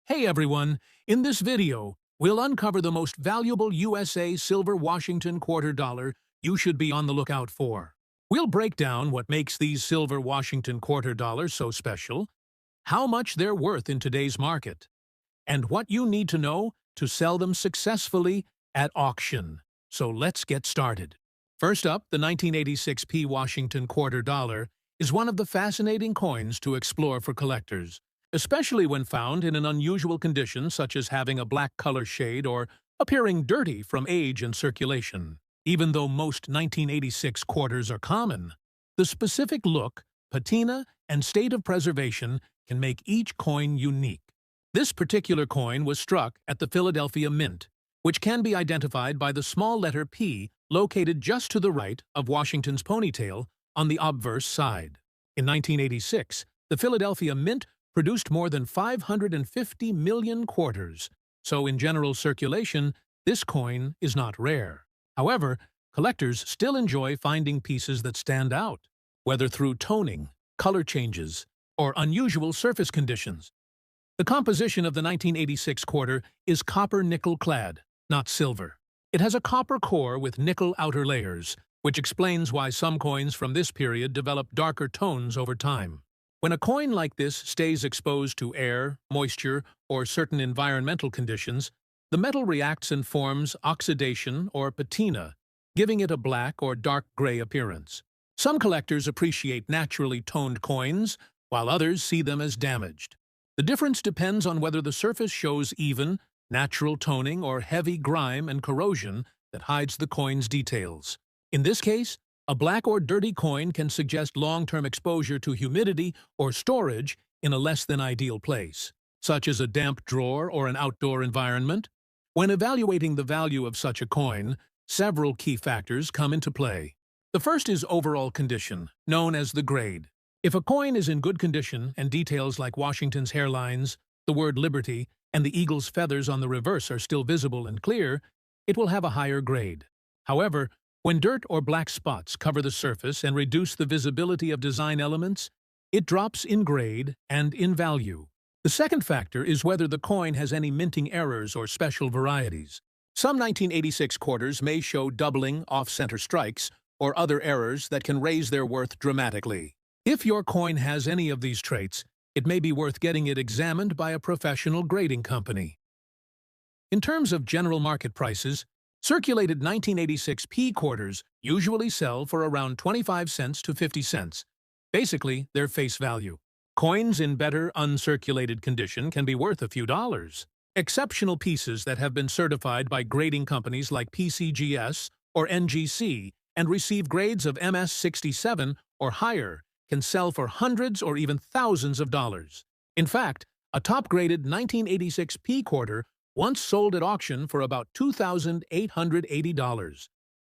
Hey everyone, in this video, we'll uncover the most valuable USA silver Washington quarter dollar you should be on the lookout for. We'll break down what makes these silver Washington quarter dollars so special, how much they're worth in today's market, and what you need to know to sell them successfully at auction. So let's get started. First up, the 1986 Washington quarter dollar is one of the fascinating coins to explore for collectors, especially when found in an unusual condition such as having a black color shade or appearing dirty from age and circulation. Even though most 1986 quarters are common, the specific look, patina, and state of preservation can make each coin unique. This particular coin was struck at the Philadelphia Mint, which can be identified by the small letter P located just to the right of Washington's ponytail on the obverse side. In 1986, the Philadelphia Mint produced more than 550 million quarters, so in general circulation, this coin is not rare. However, collectors still enjoy finding pieces that stand out, whether through toning, color changes, or unusual surface conditions. The composition of the 1986 quarter is copper-nickel clad, not silver. It has a copper core with nickel outer layers, which explains why some coins from this period develop darker tones over time. When a coin like this stays exposed to air, moisture, or certain environmental conditions, the metal reacts and forms oxidation or patina, giving it a black or dark gray appearance. Some collectors appreciate naturally toned coins, while others see them as damaged. The difference depends on whether the surface shows even, natural toning or heavy grime and corrosion that hides the coin's details. In this case, a black or dirty coin can suggest long-term exposure to humidity or storage in a less than ideal place, such as a damp drawer or an outdoor environment. When evaluating the value of such a coin, several key factors come into play. The first is overall condition, known as the grade. If a coin is in good condition and details like Washington's hairlines, the word Liberty, and the eagle's feathers on the reverse are still visible and clear, it will have a higher grade. However, when dirt or black spots cover the surface and reduce the visibility of design elements, it drops in grade and in value. The second factor is whether the coin has any minting errors or special varieties. Some 1986 quarters may show doubling, off-center strikes, or other errors that can raise their worth dramatically. If your coin has any of these traits, it may be worth getting it examined by a professional grading company. In terms of general market prices, circulated 1986 quarters usually sell for around 25 cents to 50 cents. Basically, their face value. Coins in better uncirculated condition can be worth a few dollars. Exceptional pieces that have been certified by grading companies like PCGS or NGC and receive grades of MS67 or higher can sell for hundreds or even thousands of dollars. In fact, a top-graded 1986 quarter once sold at auction for about $2,880,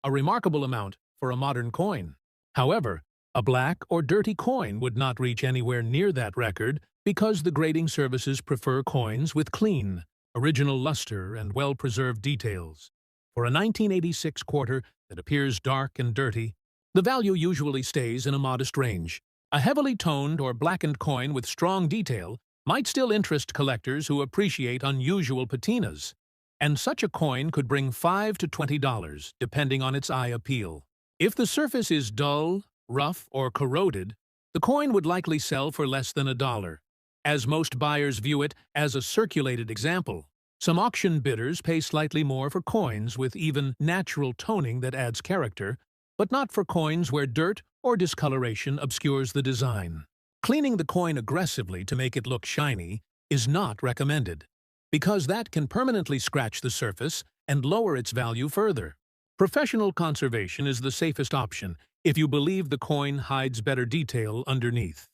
a remarkable amount for a modern coin. However, a black or dirty coin would not reach anywhere near that record because the grading services prefer coins with clean, original luster and well-preserved details. For a 1986 quarter that appears dark and dirty, the value usually stays in a modest range. A heavily toned or blackened coin with strong detail might still interest collectors who appreciate unusual patinas, and such a coin could bring $5 to $20, depending on its eye appeal. If the surface is dull, rough, or corroded, the coin would likely sell for less than $1, as most buyers view it as a circulated example. Some auction bidders pay slightly more for coins with even natural toning that adds character, but not for coins where dirt or discoloration obscures the design. Cleaning the coin aggressively to make it look shiny is not recommended, because that can permanently scratch the surface and lower its value further. Professional conservation is the safest option if you believe the coin hides better detail underneath.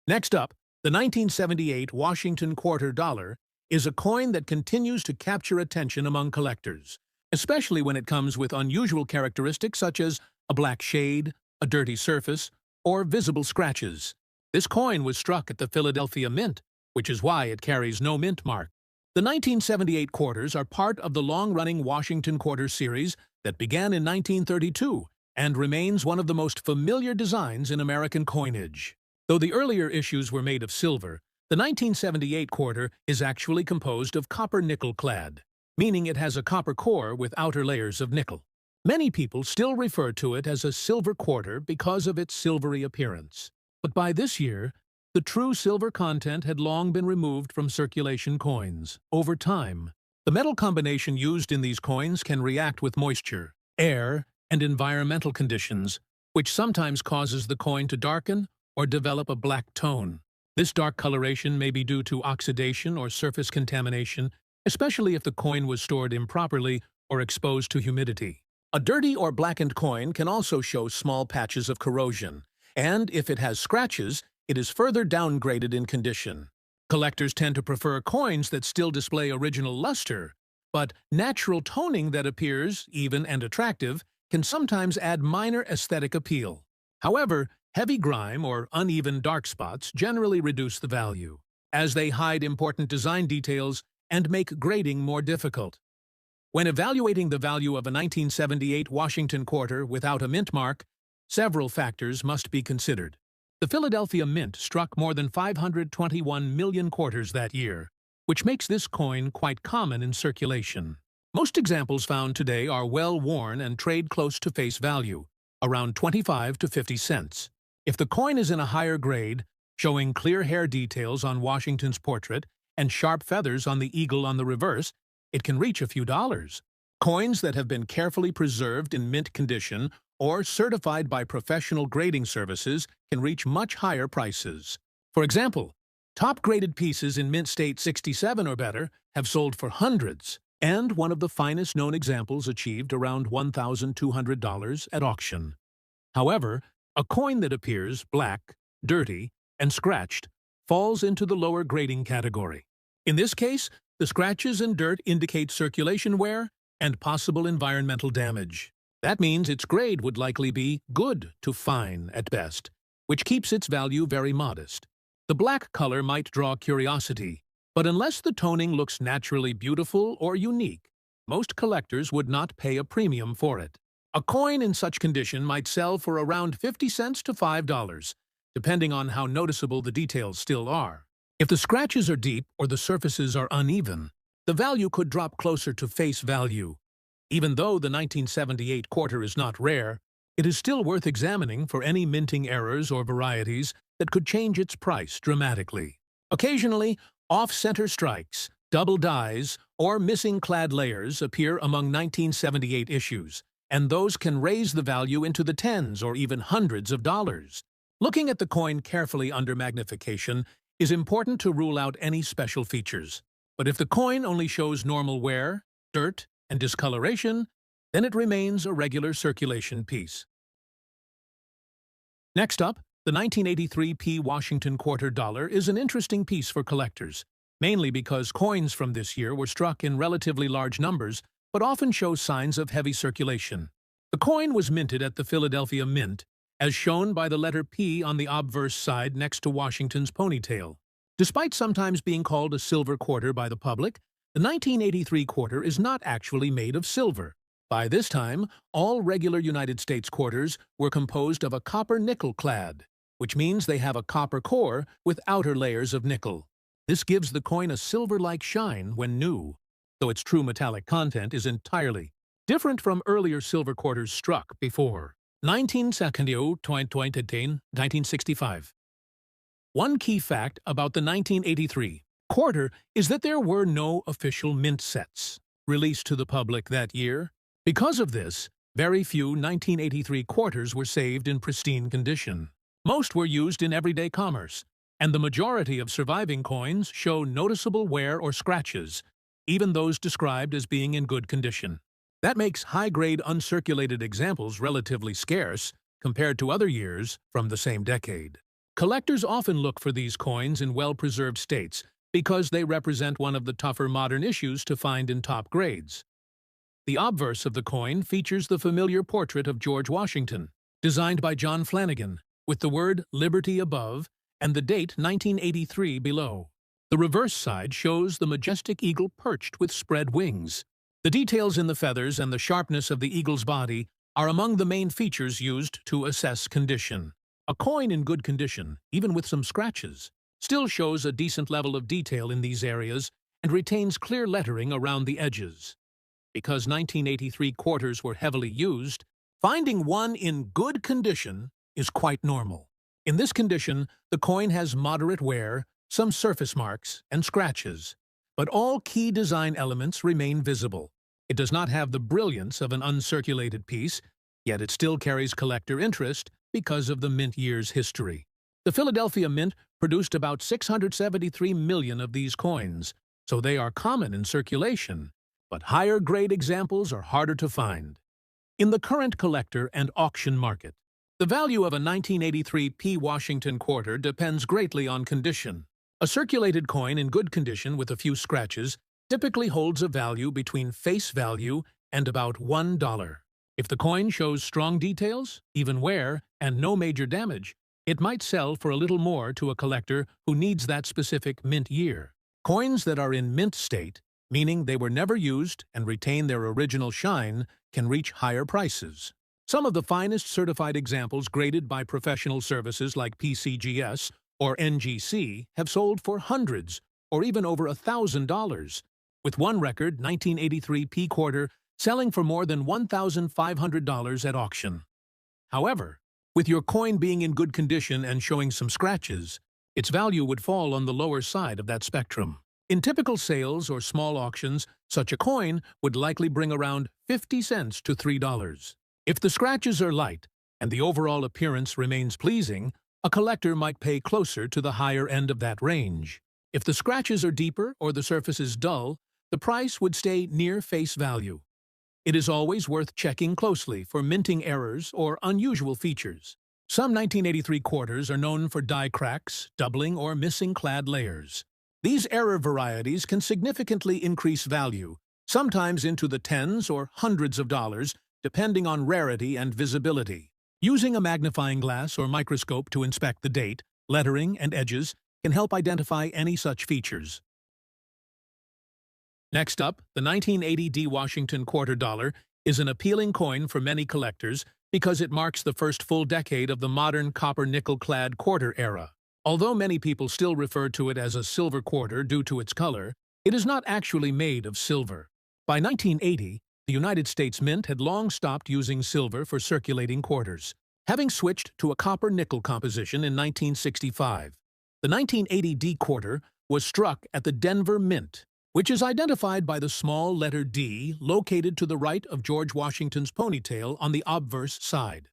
Next up, the 1978 Washington quarter dollar is a coin that continues to capture attention among collectors, especially when it comes with unusual characteristics such as a black shade, a dirty surface, or visible scratches. This coin was struck at the Philadelphia Mint, which is why it carries no mint mark. The 1978 quarters are part of the long-running Washington quarter series that began in 1932 and remains one of the most familiar designs in American coinage. Though the earlier issues were made of silver, The 1978 quarter is actually composed of copper-nickel clad, meaning it has a copper core with outer layers of nickel. Many people still refer to it as a silver quarter because of its silvery appearance. But by this year, the true silver content had long been removed from circulation coins. Over time, the metal combination used in these coins can react with moisture, air, and environmental conditions, which sometimes causes the coin to darken or develop a black tone. This dark coloration may be due to oxidation or surface contamination, especially if the coin was stored improperly or exposed to humidity. A dirty or blackened coin can also show small patches of corrosion, and if it has scratches, it is further downgraded in condition. Collectors tend to prefer coins that still display original luster, but natural toning that appears even and attractive can sometimes add minor aesthetic appeal. However, heavy grime or uneven dark spots generally reduce the value, as they hide important design details and make grading more difficult. When evaluating the value of a 1978 Washington quarter without a mint mark, several factors must be considered. The Philadelphia Mint struck more than 521 million quarters that year, which makes this coin quite common in circulation. Most examples found today are well-worn and trade close to face value, around 25 to 50 cents. If the coin is in a higher grade, showing clear hair details on Washington's portrait and sharp feathers on the eagle on the reverse, it can reach a few dollars. Coins that have been carefully preserved in mint condition or certified by professional grading services can reach much higher prices. For example, top-graded pieces in mint state 67 or better have sold for hundreds, and one of the finest known examples achieved around $1,200 at auction. However, a coin that appears black, dirty, and scratched falls into the lower grading category. In this case, the scratches and dirt indicate circulation wear and possible environmental damage. That means its grade would likely be good to fine at best, which keeps its value very modest. The black color might draw curiosity, but unless the toning looks naturally beautiful or unique, most collectors would not pay a premium for it. A coin in such condition might sell for around 50 cents to $5, depending on how noticeable the details still are. If the scratches are deep or the surfaces are uneven, the value could drop closer to face value. Even though the 1978 quarter is not rare, it is still worth examining for any minting errors or varieties that could change its price dramatically. Occasionally, off-center strikes, double dies, or missing clad layers appear among 1978 issues, and those can raise the value into the tens or even hundreds of dollars. Looking at the coin carefully under magnification is important to rule out any special features. But if the coin only shows normal wear, dirt, and discoloration, then it remains a regular circulation piece. Next up, the 1983 P. Washington quarter dollar is an interesting piece for collectors, mainly because coins from this year were struck in relatively large numbers, but often show signs of heavy circulation. The coin was minted at the Philadelphia Mint, as shown by the letter P on the obverse side next to Washington's ponytail. Despite sometimes being called a silver quarter by the public, the 1983 quarter is not actually made of silver. By this time, all regular United States quarters were composed of a copper-nickel clad, which means they have a copper core with outer layers of nickel. This gives the coin a silver-like shine when new, though its true metallic content is entirely different from earlier silver quarters struck before 1965. One key fact about the 1983 quarter is that there were no official mint sets released to the public that year. Because of this, very few 1983 quarters were saved in pristine condition. Most were used in everyday commerce, and the majority of surviving coins show noticeable wear or scratches, even those described as being in good condition. That makes high-grade uncirculated examples relatively scarce compared to other years from the same decade. Collectors often look for these coins in well-preserved states because they represent one of the tougher modern issues to find in top grades. The obverse of the coin features the familiar portrait of George Washington, designed by John Flanagan, with the word Liberty above and the date 1983 below. The reverse side shows the majestic eagle perched with spread wings. The details in the feathers and the sharpness of the eagle's body are among the main features used to assess condition. A coin in good condition, even with some scratches, still shows a decent level of detail in these areas and retains clear lettering around the edges. Because 1983 quarters were heavily used, finding one in good condition is quite normal. In this condition, the coin has moderate wear, some surface marks, and scratches, but all key design elements remain visible. It does not have the brilliance of an uncirculated piece, yet it still carries collector interest because of the mint year's history. The Philadelphia Mint produced about 673 million of these coins, so they are common in circulation, but higher-grade examples are harder to find. In the current collector and auction market, the value of a 1983 P. Washington quarter depends greatly on condition. A circulated coin in good condition with a few scratches typically holds a value between face value and about $1. If the coin shows strong details, even wear, and no major damage, it might sell for a little more to a collector who needs that specific mint year. Coins that are in mint state, meaning they were never used and retain their original shine, can reach higher prices. Some of the finest certified examples graded by professional services like PCGS or NGC have sold for hundreds or even over $1,000, with one record 1983 P quarter selling for more than $1,500 at auction. However, with your coin being in good condition and showing some scratches, its value would fall on the lower side of that spectrum. In typical sales or small auctions, such a coin would likely bring around 50 cents to $3. If the scratches are light and the overall appearance remains pleasing, a collector might pay closer to the higher end of that range. If the scratches are deeper or the surface is dull, the price would stay near face value. It is always worth checking closely for minting errors or unusual features. Some 1983 quarters are known for die cracks, doubling, or missing clad layers. These error varieties can significantly increase value, sometimes into the tens or hundreds of dollars, depending on rarity and visibility. Using a magnifying glass or microscope to inspect the date, lettering, and edges can help identify any such features. Next up, the 1980 D. Washington quarter dollar is an appealing coin for many collectors because it marks the first full decade of the modern copper-nickel-clad quarter era. Although many people still refer to it as a silver quarter due to its color, it is not actually made of silver. By 1980, the United States Mint had long stopped using silver for circulating quarters, having switched to a copper-nickel composition in 1965. The 1980 D quarter was struck at the Denver Mint, which is identified by the small letter D located to the right of George Washington's ponytail on the obverse side.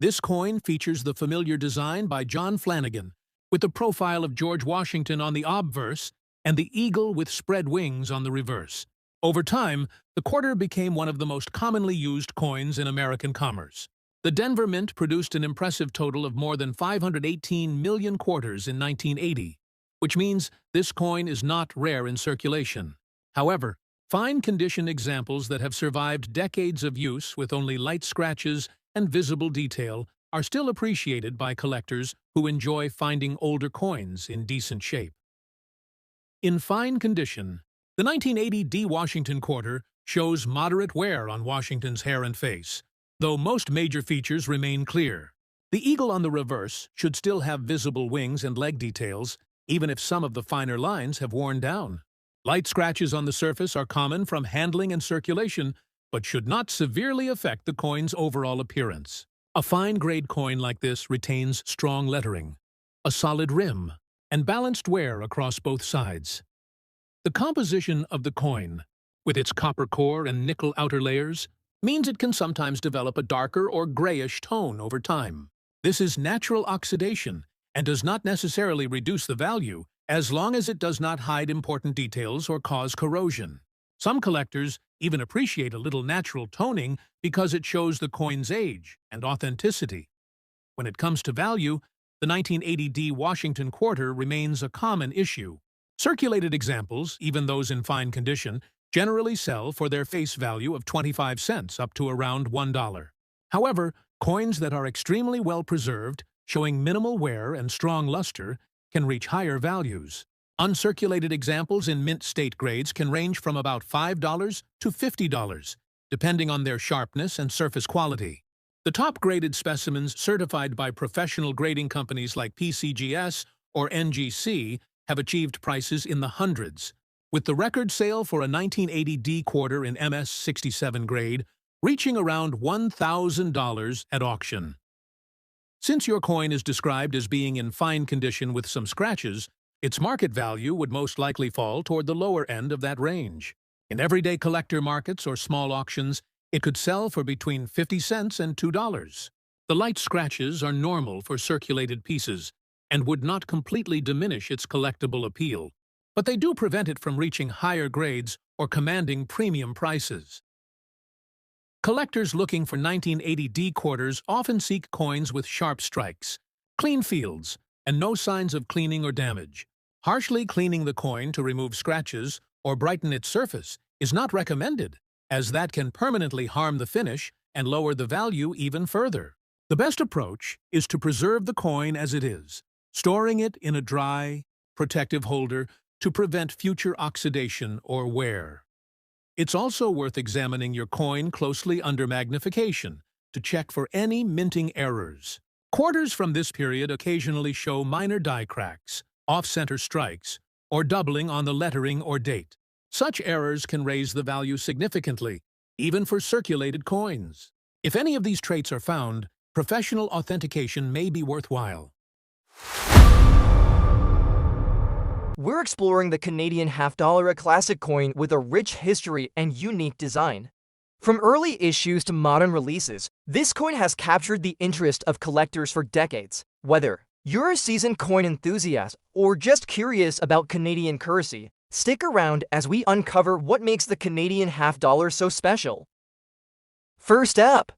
This coin features the familiar design by John Flanagan, with the profile of George Washington on the obverse and the eagle with spread wings on the reverse. Over time, the quarter became one of the most commonly used coins in American commerce. The Denver Mint produced an impressive total of more than 518 million quarters in 1980, which means this coin is not rare in circulation. However, fine condition examples that have survived decades of use with only light scratches and visible detail are still appreciated by collectors who enjoy finding older coins in decent shape. In fine condition, the 1980 D. Washington quarter shows moderate wear on Washington's hair and face, though most major features remain clear. The eagle on the reverse should still have visible wings and leg details, even if some of the finer lines have worn down. Light scratches on the surface are common from handling and circulation, but should not severely affect the coin's overall appearance. A fine-grade coin like this retains strong lettering, a solid rim, and balanced wear across both sides. The composition of the coin, with its copper core and nickel outer layers, means it can sometimes develop a darker or grayish tone over time. This is natural oxidation and does not necessarily reduce the value as long as it does not hide important details or cause corrosion. Some collectors even appreciate a little natural toning because it shows the coin's age and authenticity. When it comes to value, the 1980 D. Washington quarter remains a common issue. Circulated examples, even those in fine condition, generally sell for their face value of 25 cents up to around $1. However, coins that are extremely well preserved, showing minimal wear and strong luster, can reach higher values. Uncirculated examples in mint state grades can range from about $5 to $50, depending on their sharpness and surface quality. The top-graded specimens certified by professional grading companies like PCGS or NGC, have achieved prices in the hundreds, with the record sale for a 1980 D quarter in MS-67 grade reaching around $1,000 at auction. Since your coin is described as being in fine condition with some scratches, its market value would most likely fall toward the lower end of that range. In everyday collector markets or small auctions, it could sell for between 50 cents and $2. The light scratches are normal for circulated pieces and would not completely diminish its collectible appeal, but they do prevent it from reaching higher grades or commanding premium prices. Collectors looking for 1980 D quarters often seek coins with sharp strikes, clean fields, and no signs of cleaning or damage. Harshly cleaning the coin to remove scratches or brighten its surface is not recommended, as that can permanently harm the finish and lower the value even further. The best approach is to preserve the coin as it is, storing it in a dry, protective holder to prevent future oxidation or wear. It's also worth examining your coin closely under magnification to check for any minting errors. Quarters from this period occasionally show minor die cracks, off-center strikes, or doubling on the lettering or date. Such errors can raise the value significantly, even for circulated coins. If any of these traits are found, professional authentication may be worthwhile. We're exploring the Canadian half-dollar, a classic coin with a rich history and unique design. From early issues to modern releases, this coin has captured the interest of collectors for decades. Whether you're a seasoned coin enthusiast or just curious about Canadian currency, stick around as we uncover what makes the Canadian half-dollar so special. First up,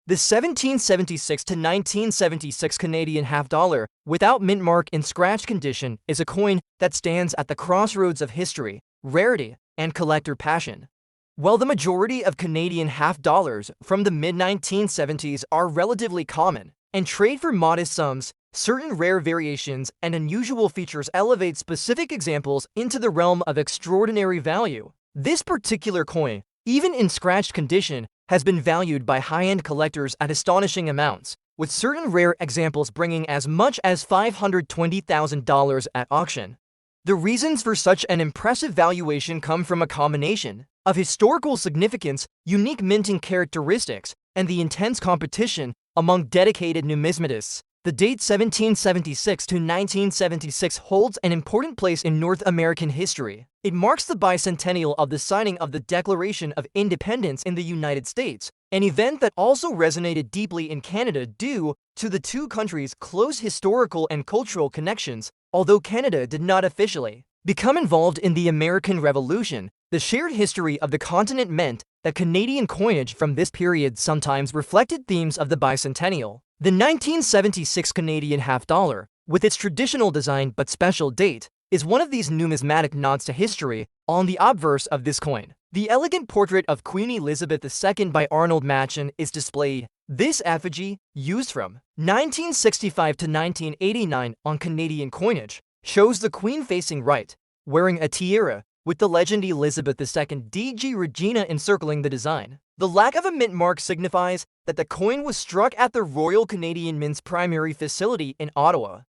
the 1776 to 1976 Canadian half-dollar, without mint mark in scratch condition, is a coin that stands at the crossroads of history, rarity, and collector passion. While the majority of Canadian half-dollars from the mid-1970s are relatively common and trade for modest sums, certain rare variations and unusual features elevate specific examples into the realm of extraordinary value. This particular coin, even in scratched condition, has been valued by high-end collectors at astonishing amounts, with certain rare examples bringing as much as $520,000 at auction. The reasons for such an impressive valuation come from a combination of historical significance, unique minting characteristics, and the intense competition among dedicated numismatists. The date 1776 to 1976 holds an important place in North American history. It marks the bicentennial of the signing of the Declaration of Independence in the United States, an event that also resonated deeply in Canada due to the two countries' close historical and cultural connections. Although Canada did not officially become involved in the American Revolution, the shared history of the continent meant that Canadian coinage from this period sometimes reflected themes of the bicentennial. The 1976 Canadian half-dollar, with its traditional design but special date, is one of these numismatic nods to history. On the obverse of this coin, the elegant portrait of Queen Elizabeth II by Arnold Machen is displayed. This effigy, used from 1965 to 1989 on Canadian coinage, shows the Queen facing right, wearing a tiara, with the legend Elizabeth II DG Regina encircling the design. The lack of a mint mark signifies that the coin was struck at the Royal Canadian Mint's primary facility in Ottawa.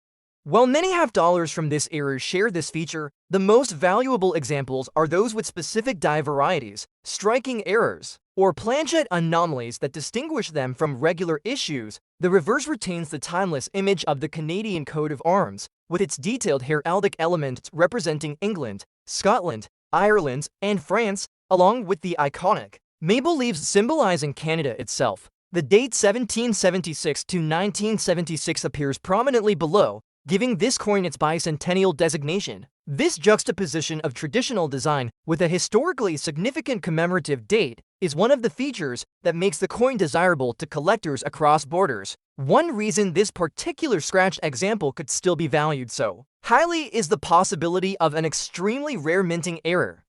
While many half-dollars from this era share this feature, the most valuable examples are those with specific die varieties, striking errors, or planchette anomalies that distinguish them from regular issues. The reverse retains the timeless image of the Canadian coat of arms, with its detailed heraldic elements representing England, Scotland, Ireland, and France, along with the iconic maple leaves symbolizing Canada itself. The date 1776 to 1976 appears prominently below, giving this coin its bicentennial designation. This juxtaposition of traditional design with a historically significant commemorative date is one of the features that makes the coin desirable to collectors across borders. One reason this particular scratched example could still be valued so highly is the possibility of an extremely rare minting error.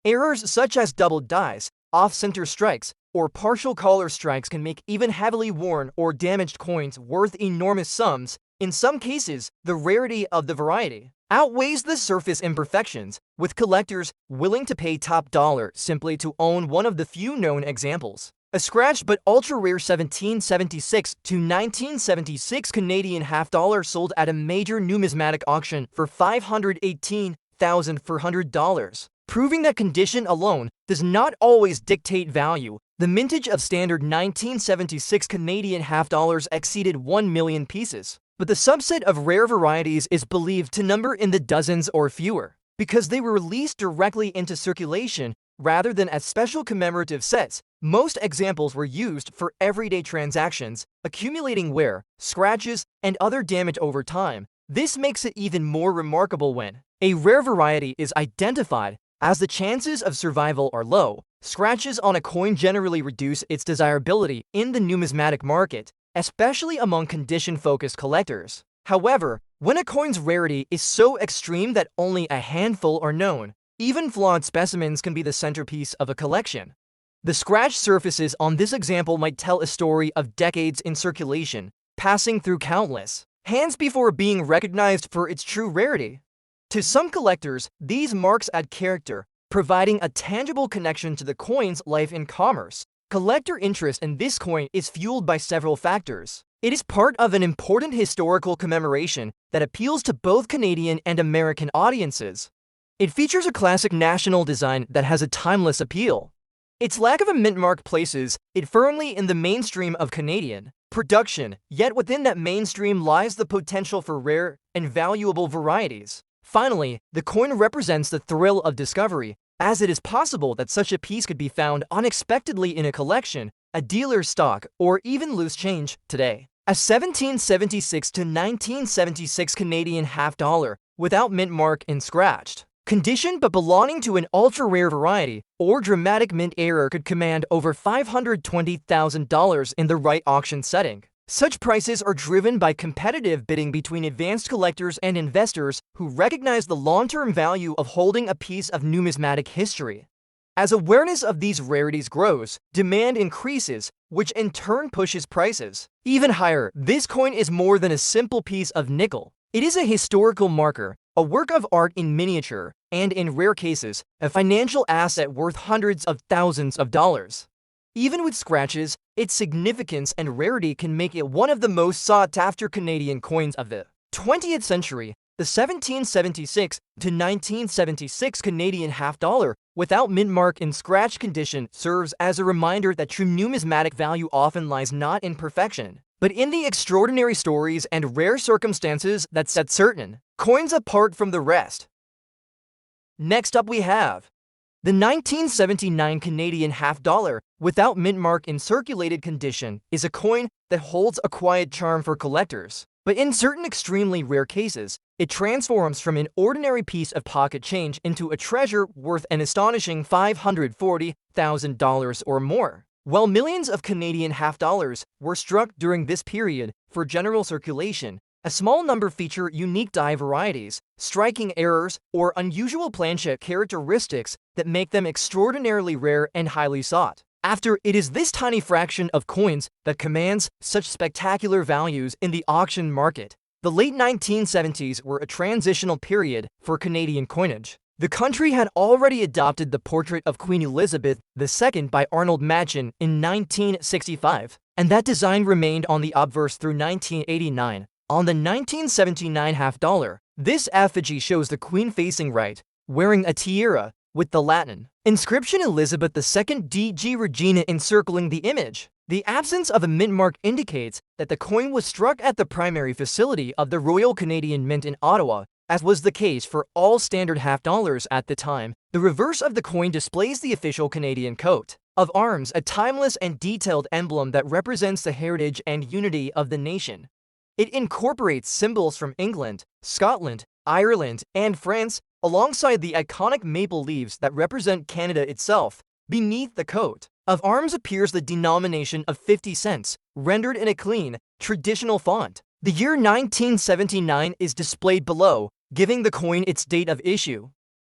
Errors such as doubled dies, off-center strikes, or partial color strikes can make even heavily worn or damaged coins worth enormous sums. In some cases, the rarity of the variety outweighs the surface imperfections, with collectors willing to pay top dollar simply to own one of the few known examples. A scratched but ultra-rare 1776 to 1976 Canadian half-dollar sold at a major numismatic auction for $518,400, proving that condition alone does not always dictate value. The mintage of standard 1976 Canadian half-dollars exceeded 1 million pieces, but the subset of rare varieties is believed to number in the dozens or fewer, because they were released directly into circulation rather than as special commemorative sets. Most examples were used for everyday transactions, accumulating wear, scratches, and other damage over time. This makes it even more remarkable when a rare variety is identified, as the chances of survival are low. Scratches on a coin generally reduce its desirability in the numismatic market, especially among condition-focused collectors. However, when a coin's rarity is so extreme that only a handful are known, even flawed specimens can be the centerpiece of a collection. The scratched surfaces on this example might tell a story of decades in circulation, passing through countless hands before being recognized for its true rarity. To some collectors, these marks add character, providing a tangible connection to the coin's life in commerce. Collector interest in this coin is fueled by several factors. It is part of an important historical commemoration that appeals to both Canadian and American audiences. It features a classic national design that has a timeless appeal. Its lack of a mint mark places it firmly in the mainstream of Canadian production, yet within that mainstream lies the potential for rare and valuable varieties. Finally, the coin represents the thrill of discovery, as it is possible that such a piece could be found unexpectedly in a collection, a dealer's stock, or even loose change today. A 1776 to 1976 Canadian half-dollar, without mint mark and scratched condition but belonging to an ultra-rare variety or dramatic mint error, could command over $520,000 in the right auction setting. Such prices are driven by competitive bidding between advanced collectors and investors who recognize the long-term value of holding a piece of numismatic history. As awareness of these rarities grows, demand increases, which in turn pushes prices even higher. This coin is more than a simple piece of nickel. It is a historical marker, a work of art in miniature, and in rare cases, a financial asset worth hundreds of thousands of dollars. Even with scratches, its significance and rarity can make it one of the most sought-after Canadian coins of the 20th century. The 1776 to 1976 Canadian half-dollar, without mint mark in scratch condition, serves as a reminder that true numismatic value often lies not in perfection, but in the extraordinary stories and rare circumstances that set certain coins apart from the rest. Next up we have the 1979 Canadian half-dollar, without mint mark in circulated condition, is a coin that holds a quiet charm for collectors. But in certain extremely rare cases, it transforms from an ordinary piece of pocket change into a treasure worth an astonishing $540,000 or more. While millions of Canadian half-dollars were struck during this period for general circulation, a small number feature unique die varieties, striking errors, or unusual planchet characteristics that make them extraordinarily rare and highly sought after. It is this tiny fraction of coins that commands such spectacular values in the auction market. The late 1970s were a transitional period for Canadian coinage. The country had already adopted the portrait of Queen Elizabeth II by Arnold Machin in 1965, and that design remained on the obverse through 1989. On the 1979 half-dollar, this effigy shows the Queen facing right, wearing a tiara, with the Latin inscription Elizabeth II DG Regina encircling the image. The absence of a mint mark indicates that the coin was struck at the primary facility of the Royal Canadian Mint in Ottawa, as was the case for all standard half-dollars at the time. The reverse of the coin displays the official Canadian coat of arms, a timeless and detailed emblem that represents the heritage and unity of the nation. It incorporates symbols from England, Scotland, Ireland, and France, alongside the iconic maple leaves that represent Canada itself. Beneath the coat of arms appears the denomination of 50 cents, rendered in a clean, traditional font. The year 1979 is displayed below, giving the coin its date of issue.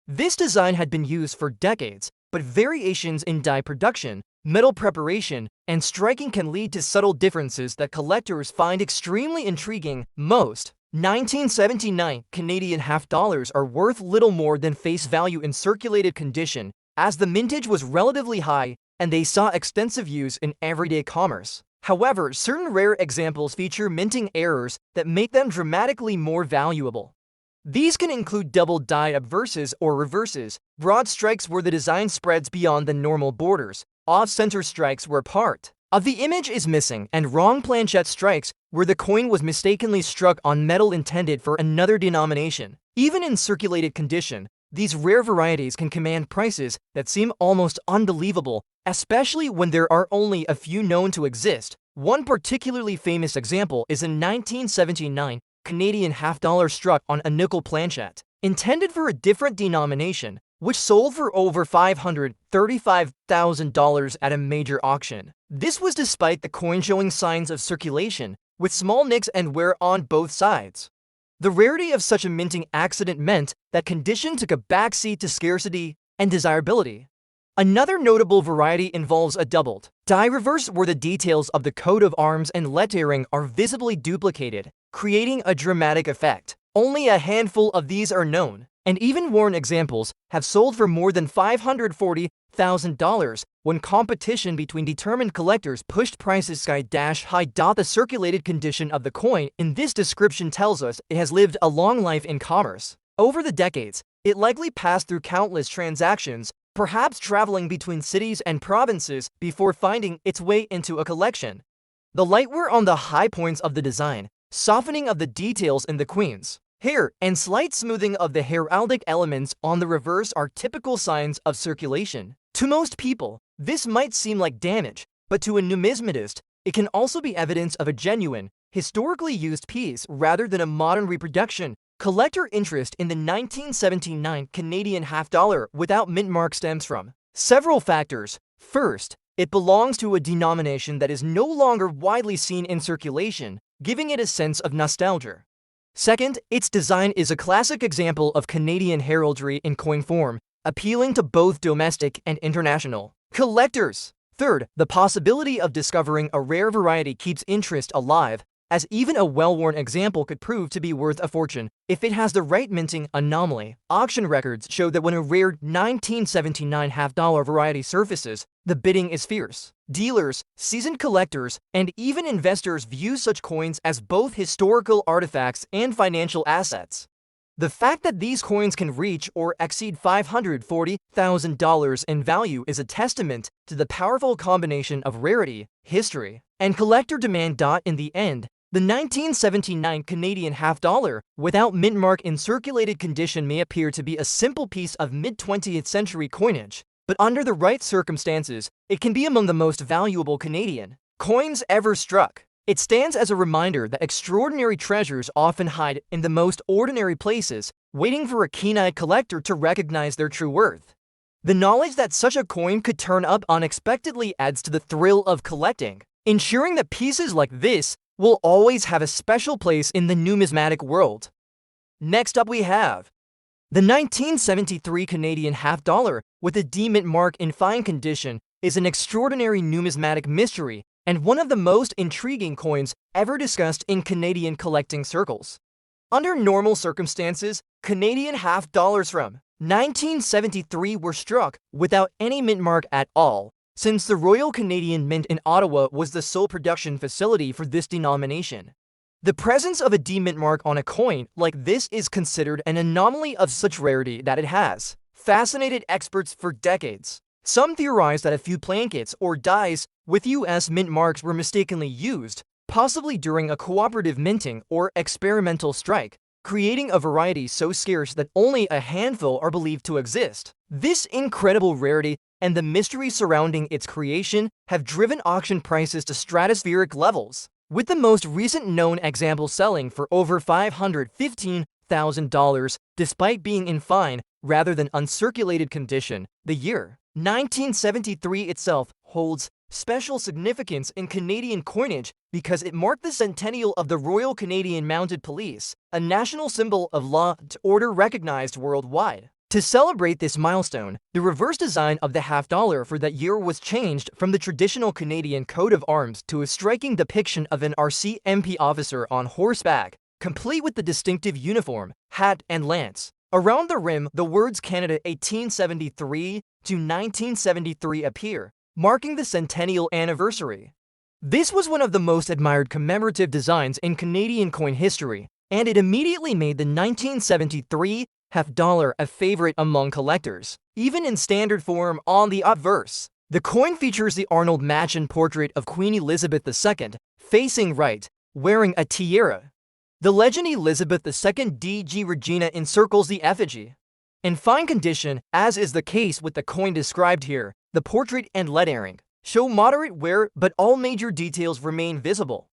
This design had been used for decades, but variations in die production, metal preparation, and striking can lead to subtle differences that collectors find extremely intriguing. Most 1979 Canadian half-dollars are worth little more than face value in circulated condition, as the mintage was relatively high and they saw extensive use in everyday commerce. However, certain rare examples feature minting errors that make them dramatically more valuable. These can include double die obverses or reverses, broad strikes where the design spreads beyond the normal borders, off-center strikes where part of the image is missing, and wrong planchette strikes where the coin was mistakenly struck on metal intended for another denomination. Even in circulated condition, these rare varieties can command prices that seem almost unbelievable, especially when there are only a few known to exist. One particularly famous example is a 1979 Canadian half-dollar struck on a nickel planchette, intended for a different denomination, which sold for over $535,000 at a major auction. This was despite the coin showing signs of circulation, with small nicks and wear on both sides. The rarity of such a minting accident meant that condition took a backseat to scarcity and desirability. Another notable variety involves a doubled die reverse where the details of the coat of arms and lettering are visibly duplicated, creating a dramatic effect. Only a handful of these are known, and even worn examples have sold for more than $540,000 when competition between determined collectors pushed prices sky-high. The circulated condition of the coin in this description tells us it has lived a long life in commerce. Over the decades, it likely passed through countless transactions, perhaps traveling between cities and provinces before finding its way into a collection. The light wear on the high points of the design, softening of the details in the queen's hair, and slight smoothing of the heraldic elements on the reverse are typical signs of circulation. To most people, this might seem like damage, but to a numismatist, it can also be evidence of a genuine, historically used piece rather than a modern reproduction. Collector interest in the 1979 Canadian half-dollar without mint mark stems from several factors. First, it belongs to a denomination that is no longer widely seen in circulation, giving it a sense of nostalgia. Second, its design is a classic example of Canadian heraldry in coin form, appealing to both domestic and international collectors. Third, the possibility of discovering a rare variety keeps interest alive, as even a well-worn example could prove to be worth a fortune if it has the right minting anomaly. Auction records show that when a rare 1979 half-dollar variety surfaces, the bidding is fierce. Dealers, seasoned collectors, and even investors view such coins as both historical artifacts and financial assets. The fact that these coins can reach or exceed $540,000 in value is a testament to the powerful combination of rarity, history, and collector demand. In the end, the 1979 Canadian half-dollar without mint mark in circulated condition may appear to be a simple piece of mid-20th century coinage, but under the right circumstances, it can be among the most valuable Canadian coins ever struck. It stands as a reminder that extraordinary treasures often hide in the most ordinary places, waiting for a keen-eyed collector to recognize their true worth. The knowledge that such a coin could turn up unexpectedly adds to the thrill of collecting, ensuring that pieces like this will always have a special place in the numismatic world. Next up we have the 1973 Canadian half-dollar with a D mint mark in fine condition is an extraordinary numismatic mystery and one of the most intriguing coins ever discussed in Canadian collecting circles. Under normal circumstances, Canadian half-dollars from 1973 were struck without any mint mark at all, since the Royal Canadian Mint in Ottawa was the sole production facility for this denomination. The presence of a D mint mark on a coin like this is considered an anomaly of such rarity that it has fascinated experts for decades. Some theorize that a few plankets or dies with U.S. mint marks were mistakenly used, possibly during a cooperative minting or experimental strike, creating a variety so scarce that only a handful are believed to exist. This incredible rarity and the mystery surrounding its creation have driven auction prices to stratospheric levels, with the most recent known example selling for over $515,000 despite being in fine rather than uncirculated condition. The year 1973 itself holds special significance in Canadian coinage because it marked the centennial of the Royal Canadian Mounted Police, a national symbol of law and order recognized worldwide. To celebrate this milestone, the reverse design of the half-dollar for that year was changed from the traditional Canadian coat of arms to a striking depiction of an RCMP officer on horseback, complete with the distinctive uniform, hat, and lance. Around the rim, the words Canada 1873 to 1973 appear, marking the centennial anniversary. This was one of the most admired commemorative designs in Canadian coin history, and it immediately made the 1973 half-dollar a favorite among collectors. Even in standard form on the obverse, the coin features the Arnold Machen portrait of Queen Elizabeth II, facing right, wearing a tiara. The legend Elizabeth II DG Regina encircles the effigy. In fine condition, as is the case with the coin described here, the portrait and lettering show moderate wear, but all major details remain visible.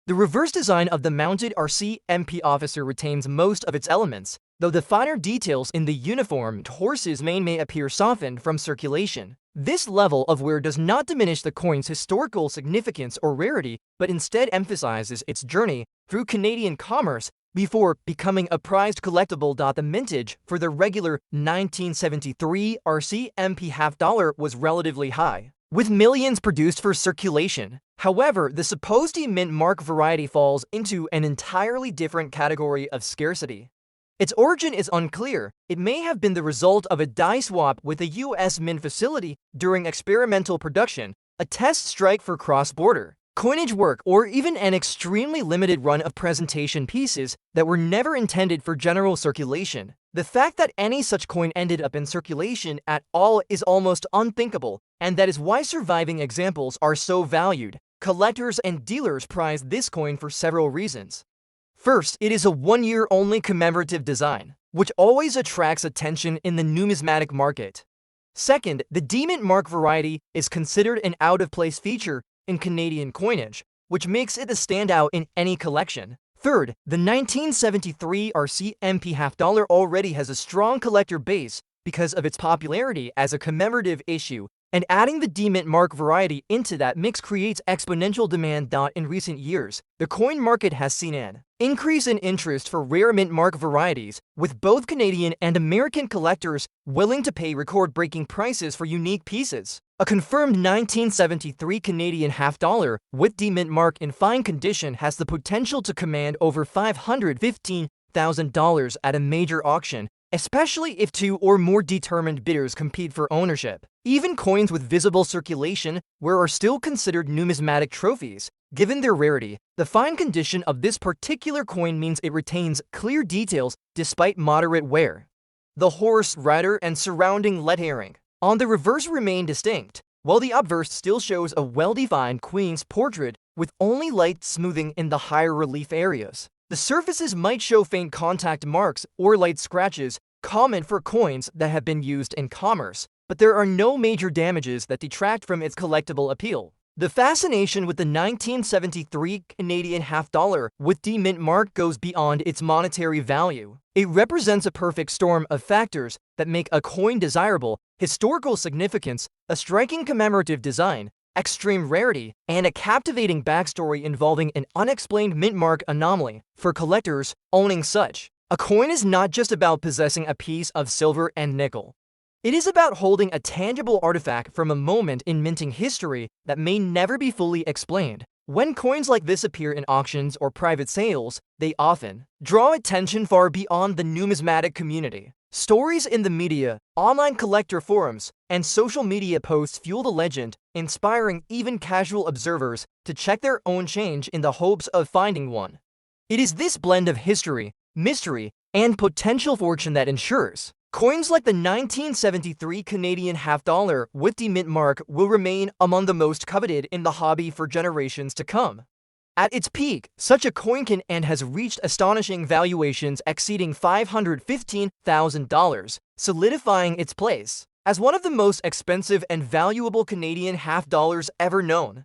The reverse design of the mounted RCMP officer retains most of its elements, though the finer details in the uniformed horse's mane may appear softened from circulation. This level of wear does not diminish the coin's historical significance or rarity, but instead emphasizes its journey through Canadian commerce before becoming a prized collectible. The mintage for the regular 1973 RCMP half-dollar was relatively high, with millions produced for circulation. However, the supposed mint mark variety falls into an entirely different category of scarcity. Its origin is unclear. It may have been the result of a die swap with a U.S. mint facility during experimental production, a test strike for cross-border coinage work, or even an extremely limited run of presentation pieces that were never intended for general circulation. The fact that any such coin ended up in circulation at all is almost unthinkable, and that is why surviving examples are so valued. Collectors and dealers prize this coin for several reasons. First, it is a one-year-only commemorative design, which always attracts attention in the numismatic market. Second, the D-Mint mark variety is considered an out-of-place feature in Canadian coinage, which makes it a standout in any collection. Third, the 1973 RCMP half-dollar already has a strong collector base because of its popularity as a commemorative issue, and adding the D-Mint mark variety into that mix creates exponential demand. In recent years, the coin market has seen an increase in interest for rare mint mark varieties, with both Canadian and American collectors willing to pay record-breaking prices for unique pieces. A confirmed 1973 Canadian half-dollar with D-Mint mark in fine condition has the potential to command over $515,000 at a major auction, especially if two or more determined bidders compete for ownership. Even coins with visible circulation are still considered numismatic trophies. Given their rarity, the fine condition of this particular coin means it retains clear details despite moderate wear. The horse, rider, and surrounding lettering on the reverse remain distinct, while the obverse still shows a well-defined queen's portrait with only light smoothing in the higher relief areas. The surfaces might show faint contact marks or light scratches, common for coins that have been used in commerce, but there are no major damages that detract from its collectible appeal. The fascination with the 1973 Canadian half-dollar with D-Mint mark goes beyond its monetary value. It represents a perfect storm of factors that make a coin desirable: historical significance, a striking commemorative design, extreme rarity, and a captivating backstory involving an unexplained mint mark anomaly. For collectors, owning such a coin is not just about possessing a piece of silver and nickel. It is about holding a tangible artifact from a moment in minting history that may never be fully explained. When coins like this appear in auctions or private sales, they often draw attention far beyond the numismatic community. Stories in the media, online collector forums, and social media posts fuel the legend, inspiring even casual observers to check their own change in the hopes of finding one. It is this blend of history, mystery, and potential fortune that ensures coins like the 1973 Canadian half-dollar with D-Mint mark will remain among the most coveted in the hobby for generations to come. At its peak, such a coin can and has reached astonishing valuations exceeding $515,000, solidifying its place as one of the most expensive and valuable Canadian half-dollars ever known.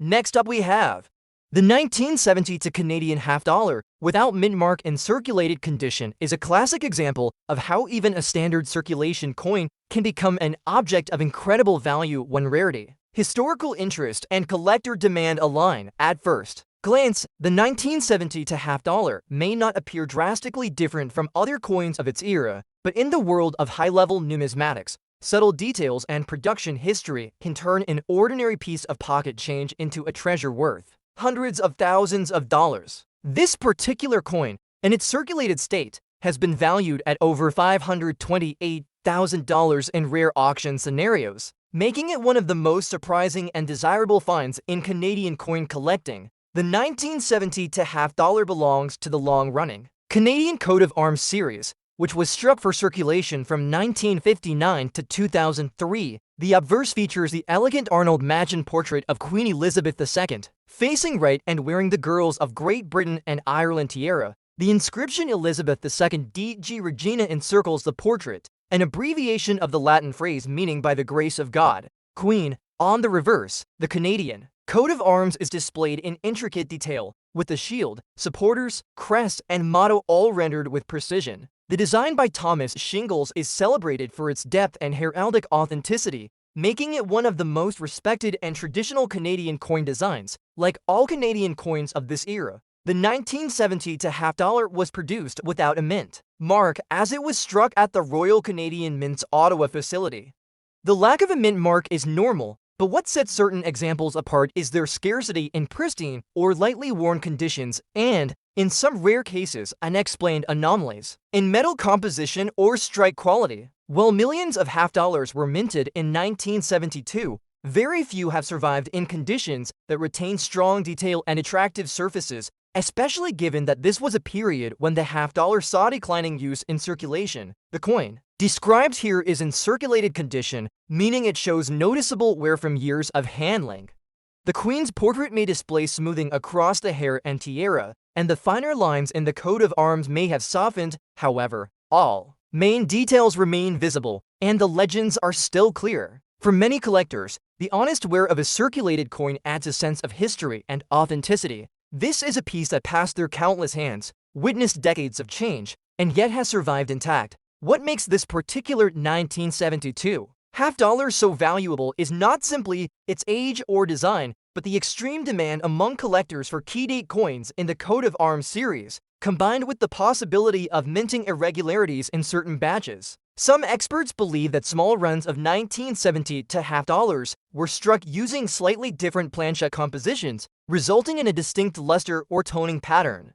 Next up we have the 1972 Canadian half-dollar without mint mark in circulated condition is a classic example of how even a standard circulation coin can become an object of incredible value when rarity, historical interest, and collector demand align. At first glance, the 1972 half-dollar may not appear drastically different from other coins of its era, but in the world of high-level numismatics, subtle details and production history can turn an ordinary piece of pocket change into a treasure worth hundreds of thousands of dollars. This particular coin, in its circulated state, has been valued at over $528,000 in rare auction scenarios. making it one of the most surprising and desirable finds in Canadian coin collecting. The 1970 to half-dollar belongs to the long-running Canadian Coat of Arms series, which was struck for circulation from 1959 to 2003. The obverse features the elegant Arnold Magin portrait of Queen Elizabeth II, facing right and wearing the girls of Great Britain and Ireland tiara. The inscription Elizabeth II DG Regina encircles the portrait, an abbreviation of the Latin phrase meaning by the grace of God, Queen. On the reverse, the Canadian coat of arms is displayed in intricate detail, with the shield, supporters, crest, and motto all rendered with precision. The design by Thomas Shingles is celebrated for its depth and heraldic authenticity, making it one of the most respected and traditional Canadian coin designs. Like all Canadian coins of this era, the 1970 to half-dollar was produced without a mint mark as it was struck at the Royal Canadian Mint's Ottawa facility. The lack of a mint mark is normal, but what sets certain examples apart is their scarcity in pristine or lightly worn conditions and, in some rare cases, unexplained anomalies in metal composition or strike quality. While millions of half-dollars were minted in 1972, very few have survived in conditions that retain strong detail and attractive surfaces, especially given that this was a period when the half-dollar saw declining use in circulation. The coin described here is in circulated condition, meaning it shows noticeable wear from years of handling. The Queen's portrait may display smoothing across the hair and tiara, and the finer lines in the coat of arms may have softened. However, all main details remain visible, and the legends are still clear. For many collectors, the honest wear of a circulated coin adds a sense of history and authenticity. This is a piece that passed through countless hands, witnessed decades of change, and yet has survived intact. What makes this particular 1972 half-dollar so valuable is not simply its age or design, but the extreme demand among collectors for key-date coins in the Coat of Arms series, combined with the possibility of minting irregularities in certain batches. Some experts believe that small runs of 1970 to half-dollars were struck using slightly different planchette compositions, resulting in a distinct luster or toning pattern.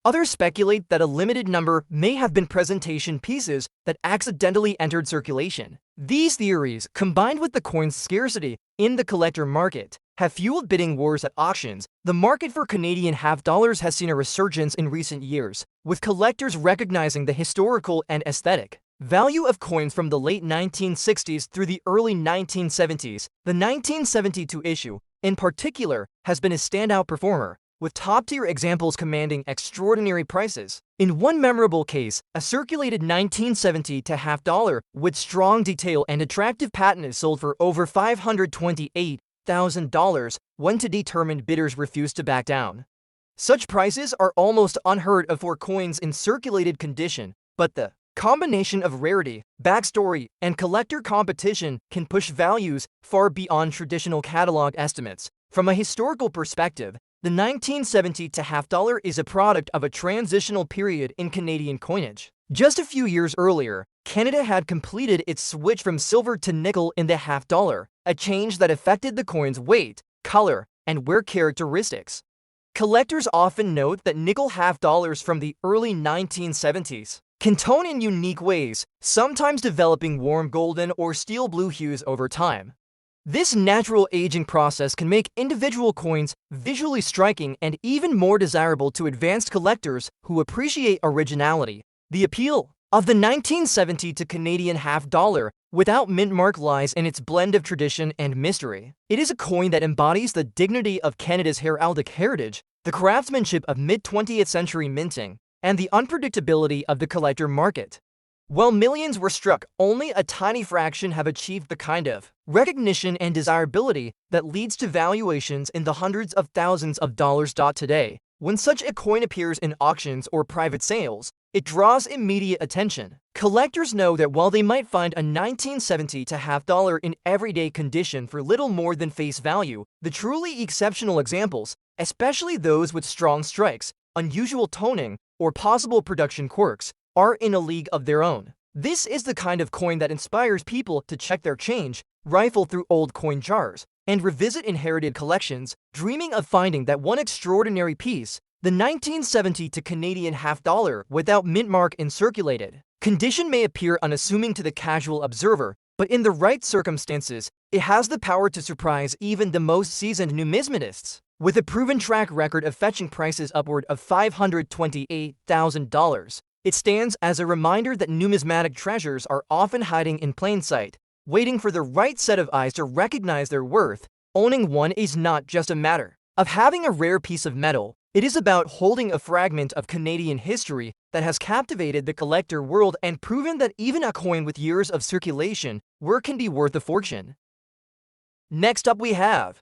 Others speculate that a limited number may have been presentation pieces that accidentally entered circulation. These theories, combined with the coin's scarcity in the collector market, have fueled bidding wars at auctions. The market for Canadian half-dollars has seen a resurgence in recent years, with collectors recognizing the historical and aesthetic value of coins from the late 1960s through the early 1970s. The 1972 issue, in particular, has been a standout performer, with top-tier examples commanding extraordinary prices. In one memorable case, a circulated 1970 to half-dollar with strong detail and attractive patina is sold for over $528,000 when determined bidders refused to back down. Such prices are almost unheard of for coins in circulated condition, but the combination of rarity, backstory, and collector competition can push values far beyond traditional catalog estimates. From a historical perspective, the 1970 to half-dollar is a product of a transitional period in Canadian coinage. Just a few years earlier, Canada had completed its switch from silver to nickel in the half-dollar, a change that affected the coin's weight, color, and wear characteristics. Collectors often note that nickel half-dollars from the early 1970s can tone in unique ways, sometimes developing warm golden or steel blue hues over time. This natural aging process can make individual coins visually striking and even more desirable to advanced collectors who appreciate originality. The appeal of the 1970 to Canadian half-dollar without mint mark lies in its blend of tradition and mystery. It is a coin that embodies the dignity of Canada's heraldic heritage, the craftsmanship of mid-20th century minting, and the unpredictability of the collector market. While millions were struck, only a tiny fraction have achieved the kind of recognition and desirability that leads to valuations in the hundreds of thousands of dollars. Today, when such a coin appears in auctions or private sales, it draws immediate attention. Collectors know that while they might find a 1970 to half-dollar in everyday condition for little more than face value, the truly exceptional examples, especially those with strong strikes, unusual toning, or possible production quirks, are in a league of their own. This is the kind of coin that inspires people to check their change, rifle through old coin jars, and revisit inherited collections, dreaming of finding that one extraordinary piece, the 1970 to Canadian half-dollar without mint mark in circulated condition may appear unassuming to the casual observer, but in the right circumstances, it has the power to surprise even the most seasoned numismatists. With a proven track record of fetching prices upward of $528,000, it stands as a reminder that numismatic treasures are often hiding in plain sight, waiting for the right set of eyes to recognize their worth. Owning one is not just a matter of having a rare piece of metal. It is about holding a fragment of Canadian history that has captivated the collector world and proven that even a coin with years of circulation can be worth a fortune. Next up we have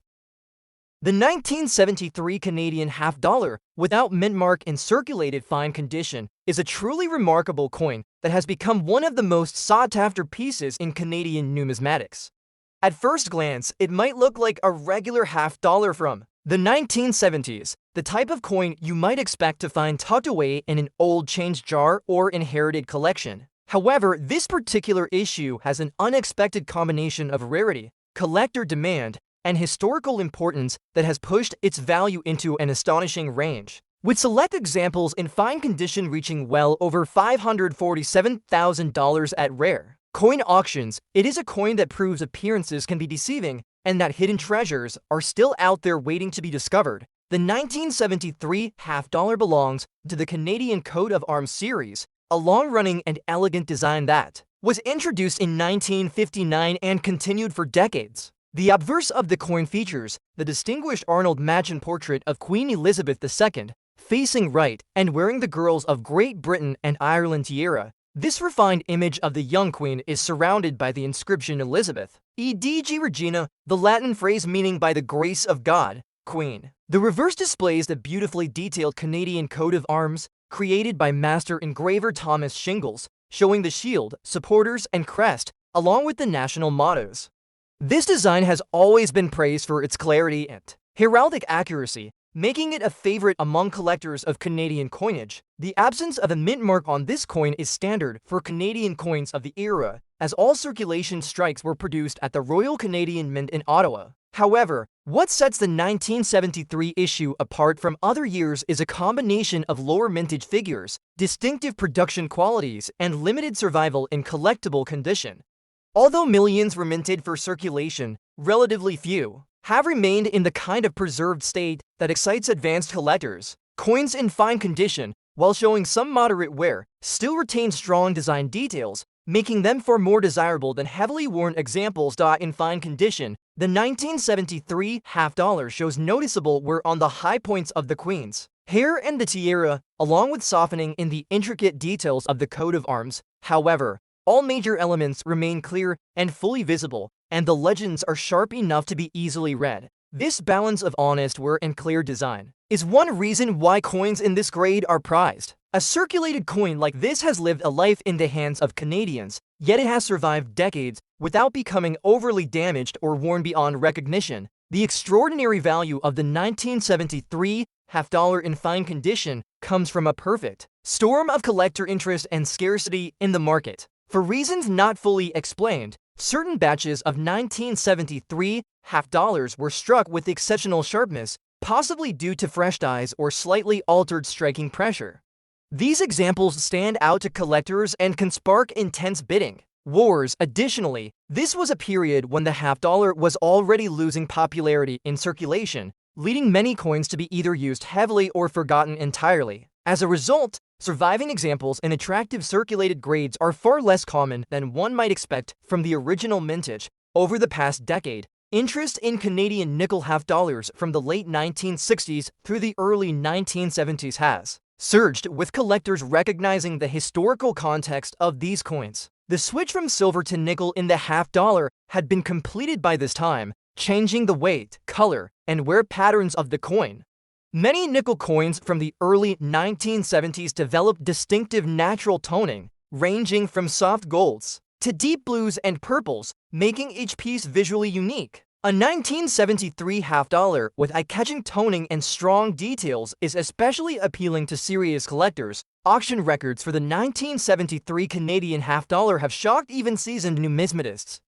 the 1973 Canadian half dollar without mint mark in circulated fine condition is a truly remarkable coin that has become one of the most sought-after pieces in Canadian numismatics. At first glance, it might look like a regular half dollar from the 1970s, the type of coin you might expect to find tucked away in an old change jar or inherited collection. However, this particular issue has an unexpected combination of rarity, collector demand, and historical importance that has pushed its value into an astonishing range, with select examples in fine condition reaching well over $547,000 at rare coin auctions. It is a coin that proves appearances can be deceiving and that hidden treasures are still out there waiting to be discovered. The 1973 half dollar belongs to the Canadian Coat of Arms series, a long-running and elegant design that was introduced in 1959 and continued for decades. The obverse of the coin features the distinguished Arnold Machen portrait of Queen Elizabeth II, facing right and wearing the girls of Great Britain and Ireland tiara. This refined image of the young queen is surrounded by the inscription Elizabeth E.D.G. Regina, the Latin phrase meaning by the grace of God, Queen. The reverse displays the beautifully detailed Canadian coat of arms created by master engraver Thomas Shingles, showing the shield, supporters, and crest, along with the national mottos. This design has always been praised for its clarity and heraldic accuracy, making it a favorite among collectors of Canadian coinage. The absence of a mint mark on this coin is standard for Canadian coins of the era, as all circulation strikes were produced at the Royal Canadian Mint in Ottawa. However, what sets the 1973 issue apart from other years is a combination of lower mintage figures, distinctive production qualities, and limited survival in collectible condition. Although millions were minted for circulation, relatively few have remained in the kind of preserved state that excites advanced collectors. Coins in fine condition, while showing some moderate wear, still retain strong design details, making them far more desirable than heavily worn examples. In fine condition, the 1973 half dollar shows noticeable wear on the high points of the queen's hair and the tiara, along with softening in the intricate details of the coat of arms. However, all major elements remain clear and fully visible, and the legends are sharp enough to be easily read. This balance of honest wear and clear design is one reason why coins in this grade are prized. A circulated coin like this has lived a life in the hands of Canadians, yet it has survived decades without becoming overly damaged or worn beyond recognition. The extraordinary value of the 1973 half dollar in fine condition comes from a perfect storm of collector interest and scarcity in the market. For reasons not fully explained, certain batches of 1973 half dollars were struck with exceptional sharpness, possibly due to fresh dyes or slightly altered striking pressure. These examples stand out to collectors and can spark intense bidding wars. Additionally, this was a period when the half dollar was already losing popularity in circulation, leading many coins to be either used heavily or forgotten entirely. As a result, surviving examples in attractive circulated grades are far less common than one might expect from the original mintage. Over the past decade, interest in Canadian nickel half dollars from the late 1960s through the early 1970s has surged, with collectors recognizing the historical context of these coins. The switch from silver to nickel in the half dollar had been completed by this time, changing the weight, color, and wear patterns of the coin. Many nickel coins from the early 1970s developed distinctive natural toning, ranging from soft golds to deep blues and purples, making each piece visually unique. A 1973 half dollar with eye-catching toning and strong details is especially appealing to serious collectors. Auction records for the 1973 Canadian half dollar have shocked even seasoned numismatists.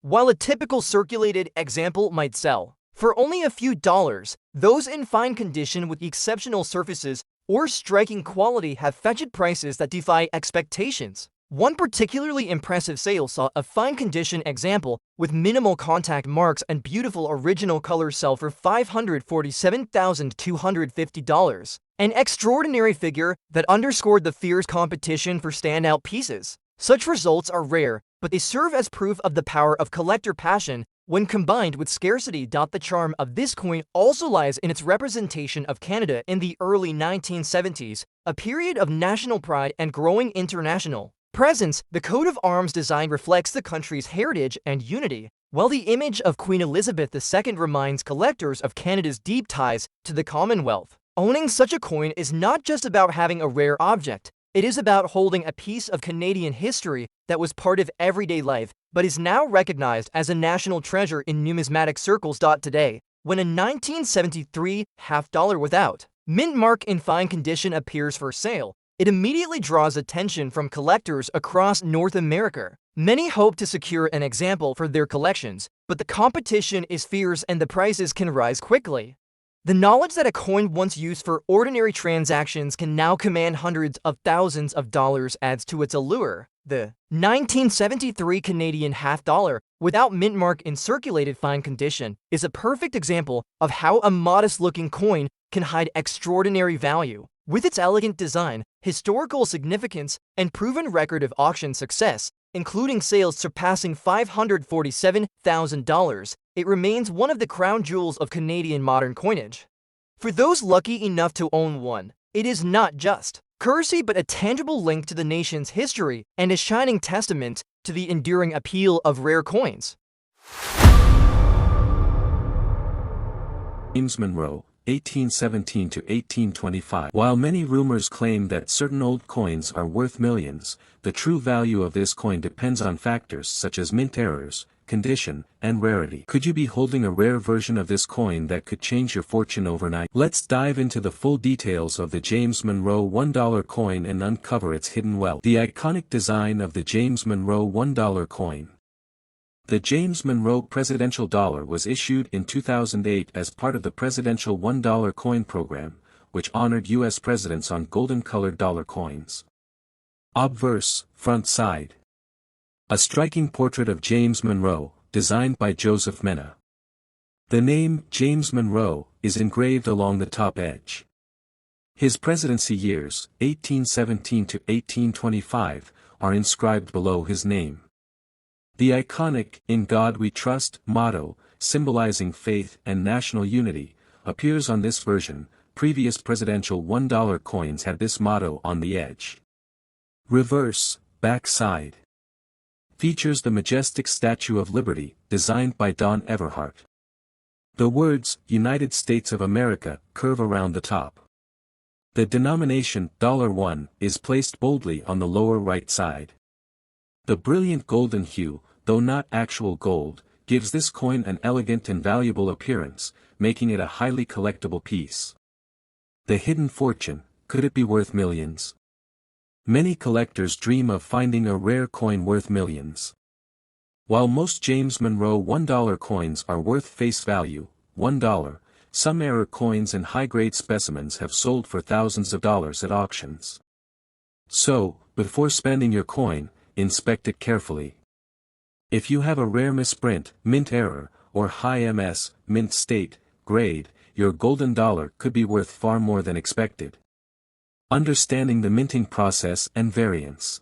While a typical circulated example might sell for only a few dollars, those in fine condition with exceptional surfaces or striking quality have fetched prices that defy expectations. One particularly impressive sale saw a fine condition example with minimal contact marks and beautiful original colors sell for $547,250. An extraordinary figure that underscored the fierce competition for standout pieces. Such results are rare, but they serve as proof of the power of collector passion when combined with scarcity. The charm of this coin also lies in its representation of Canada in the early 1970s, a period of national pride and growing international presence. The coat of arms design reflects the country's heritage and unity, while the image of Queen Elizabeth II reminds collectors of Canada's deep ties to the Commonwealth. Owning such a coin is not just about having a rare object, it is about holding a piece of Canadian history that was part of everyday life, but is now recognized as a national treasure in numismatic circles. Today, when a 1973 half-dollar without mint mark in fine condition appears for sale, it immediately draws attention from collectors across North America. Many hope to secure an example for their collections, but the competition is fierce and the prices can rise quickly. The knowledge that a coin once used for ordinary transactions can now command hundreds of thousands of dollars adds to its allure. The 1973 Canadian half-dollar, without mint mark in circulated fine condition, is a perfect example of how a modest-looking coin can hide extraordinary value. With its elegant design, historical significance, and proven record of auction success, including sales surpassing $547,000, it remains one of the crown jewels of Canadian modern coinage. For those lucky enough to own one, it is not just currency but a tangible link to the nation's history and a shining testament to the enduring appeal of rare coins. James Monroe, 1817 to 1825. While many rumors claim that certain old coins are worth millions, the true value of this coin depends on factors such as mint errors, condition, and rarity. Could you be holding a rare version of this coin that could change your fortune overnight? Let's dive into the full details of the James Monroe $1 coin and uncover its hidden wealth. The iconic design of the James Monroe $1 coin. The James Monroe Presidential Dollar was issued in 2008 as part of the Presidential $1 coin program, which honored U.S. presidents on golden-colored dollar coins. Obverse, front side. A striking portrait of James Monroe, designed by Joseph Mena. The name, James Monroe, is engraved along the top edge. His presidency years, 1817 to 1825, are inscribed below his name. The iconic, "In God We Trust" motto, symbolizing faith and national unity, appears on this version. Previous presidential $1 coins had this motto on the edge. Reverse, back side. Features the majestic Statue of Liberty, designed by Don Everhart. The words, "United States of America," curve around the top. The denomination, $1, is placed boldly on the lower right side. The brilliant golden hue, though not actual gold, gives this coin an elegant and valuable appearance, making it a highly collectible piece. The hidden fortune, could it be worth millions? Many collectors dream of finding a rare coin worth millions. While most James Monroe $1 coins are worth face value, $1, some error coins and high-grade specimens have sold for thousands of dollars at auctions. So, before spending your coin, inspect it carefully. If you have a rare misprint, mint error, or high MS, mint state, grade, your golden dollar could be worth far more than expected. Understanding the minting process and variants.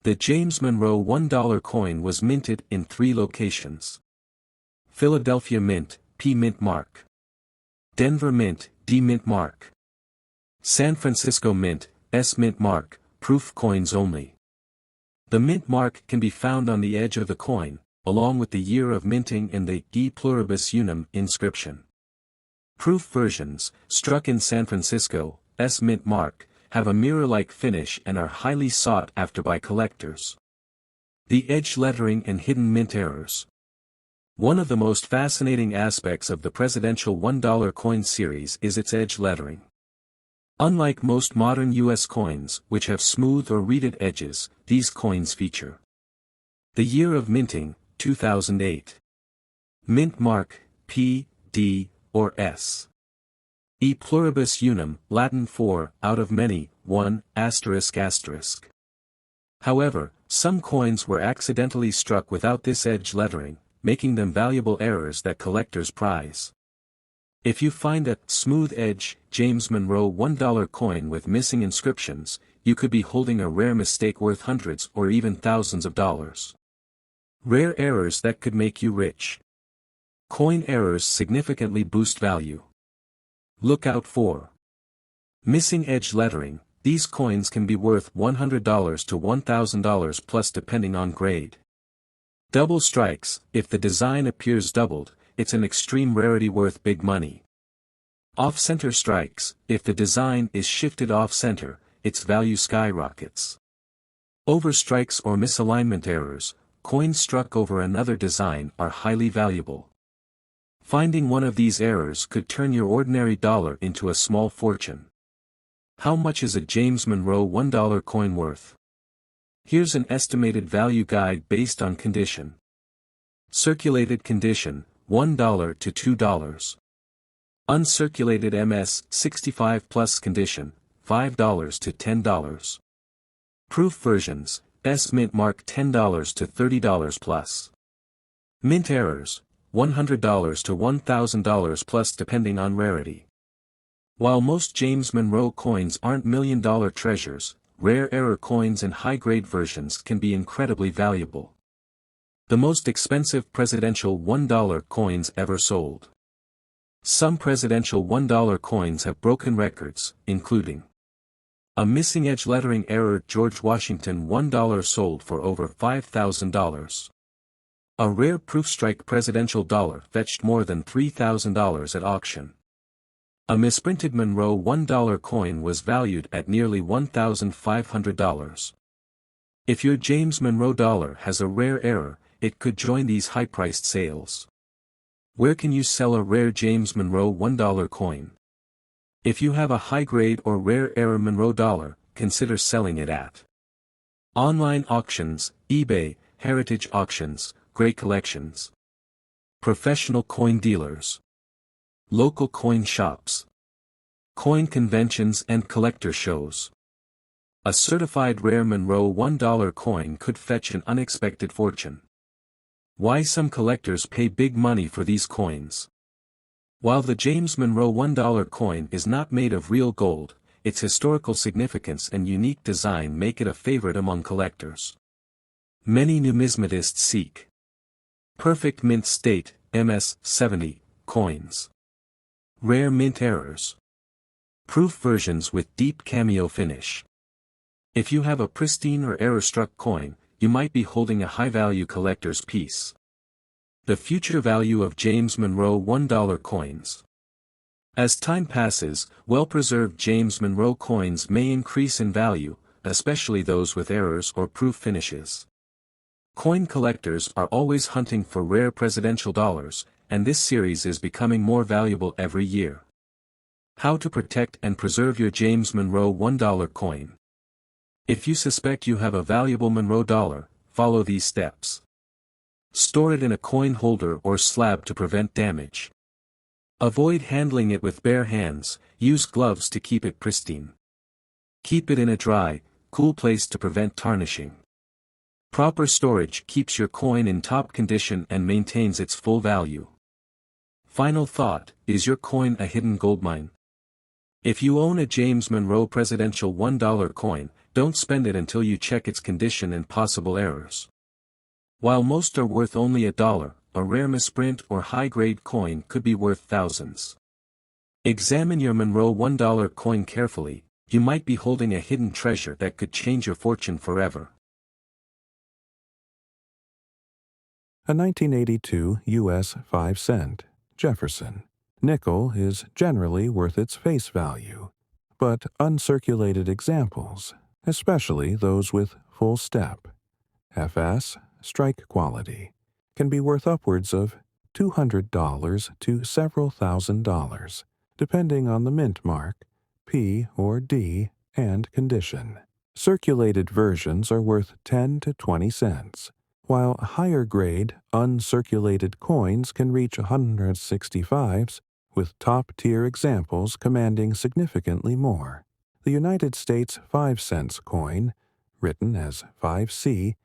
The James Monroe $1 coin was minted in 3 locations. Philadelphia Mint, P mint mark. Denver Mint, D mint mark. San Francisco Mint, S mint mark, proof coins only. The mint mark can be found on the edge of the coin, along with the year of minting and the E pluribus unum inscription. Proof versions, struck in San Francisco, S mint mark, have a mirror-like finish and are highly sought after by collectors. The edge lettering and hidden mint errors. One of the most fascinating aspects of the presidential $1 coin series is its edge lettering. Unlike most modern U.S. coins, which have smooth or reeded edges, these coins feature. The year of minting, 2008. Mint mark, P, D, or S. E pluribus unum, Latin for, out of many, one, asterisk asterisk. However, some coins were accidentally struck without this edge lettering, making them valuable errors that collectors prize. If you find a smooth edge James Monroe $1 coin with missing inscriptions, you could be holding a rare mistake worth hundreds or even thousands of dollars. Rare errors that could make you rich. Coin errors significantly boost value. Look out for missing edge lettering. These coins can be worth $100 to $1,000 plus depending on grade. Double strikes. If the design appears doubled, it's an extreme rarity worth big money. Off-center strikes. If the design is shifted off-center, its value skyrockets. Overstrikes or misalignment errors. Coins struck over another design are highly valuable. Finding one of these errors could turn your ordinary dollar into a small fortune. How much is a James Monroe $1 coin worth? Here's an estimated value guide based on condition. Circulated condition, $1 to $2. Uncirculated MS, 65 plus condition, $5 to $10. Proof versions, S mint mark $10 to $30 plus. Mint errors, $100 to $1,000 plus depending on rarity. While most James Monroe coins aren't million-dollar treasures, rare error coins and high-grade versions can be incredibly valuable. The most expensive presidential $1 coins ever sold. Some presidential $1 coins have broken records, including a missing edge lettering error George Washington $1 sold for over $5,000. A rare proofstrike presidential dollar fetched more than $3,000 at auction. A misprinted Monroe $1 coin was valued at nearly $1,500. If your James Monroe dollar has a rare error, it could join these high-priced sales. Where can you sell a rare James Monroe $1 coin? If you have a high-grade or rare error Monroe dollar, consider selling it at online auctions, eBay, heritage auctions, great collections, professional coin dealers, local coin shops, coin conventions and collector shows. A certified rare Monroe $1 coin could fetch an unexpected fortune. Why some collectors pay big money for these coins. While the James Monroe $1 coin is not made of real gold, its historical significance and unique design make it a favorite among collectors. Many numismatists seek perfect mint state, MS-70, coins. Rare mint errors. Proof versions with deep cameo finish. If you have a pristine or error-struck coin, you might be holding a high-value collector's piece. The future value of James Monroe $1 coins. As time passes, well-preserved James Monroe coins may increase in value, especially those with errors or proof finishes. Coin collectors are always hunting for rare presidential dollars, and this series is becoming more valuable every year. How to protect and preserve your James Monroe $1 coin. If you suspect you have a valuable Monroe dollar, follow these steps. Store it in a coin holder or slab to prevent damage. Avoid handling it with bare hands, use gloves to keep it pristine. Keep it in a dry, cool place to prevent tarnishing. Proper storage keeps your coin in top condition and maintains its full value. Final thought, is your coin a hidden goldmine? If you own a James Monroe presidential $1 coin, don't spend it until you check its condition and possible errors. While most are worth only $1, a rare misprint or high-grade coin could be worth thousands. Examine your Monroe $1 coin carefully, you might be holding a hidden treasure that could change your fortune forever. A 1982 U.S. 5-cent, Jefferson, nickel is generally worth its face value, but uncirculated examples, especially those with full step, FS, strike quality, can be worth upwards of $200 to several $1,000s, depending on the mint mark, P or D, and condition. Circulated versions are worth 10 to 20 cents, while higher-grade, uncirculated coins can reach 165s, with top-tier examples commanding significantly more. The United States 5 cents coin, written as 5C,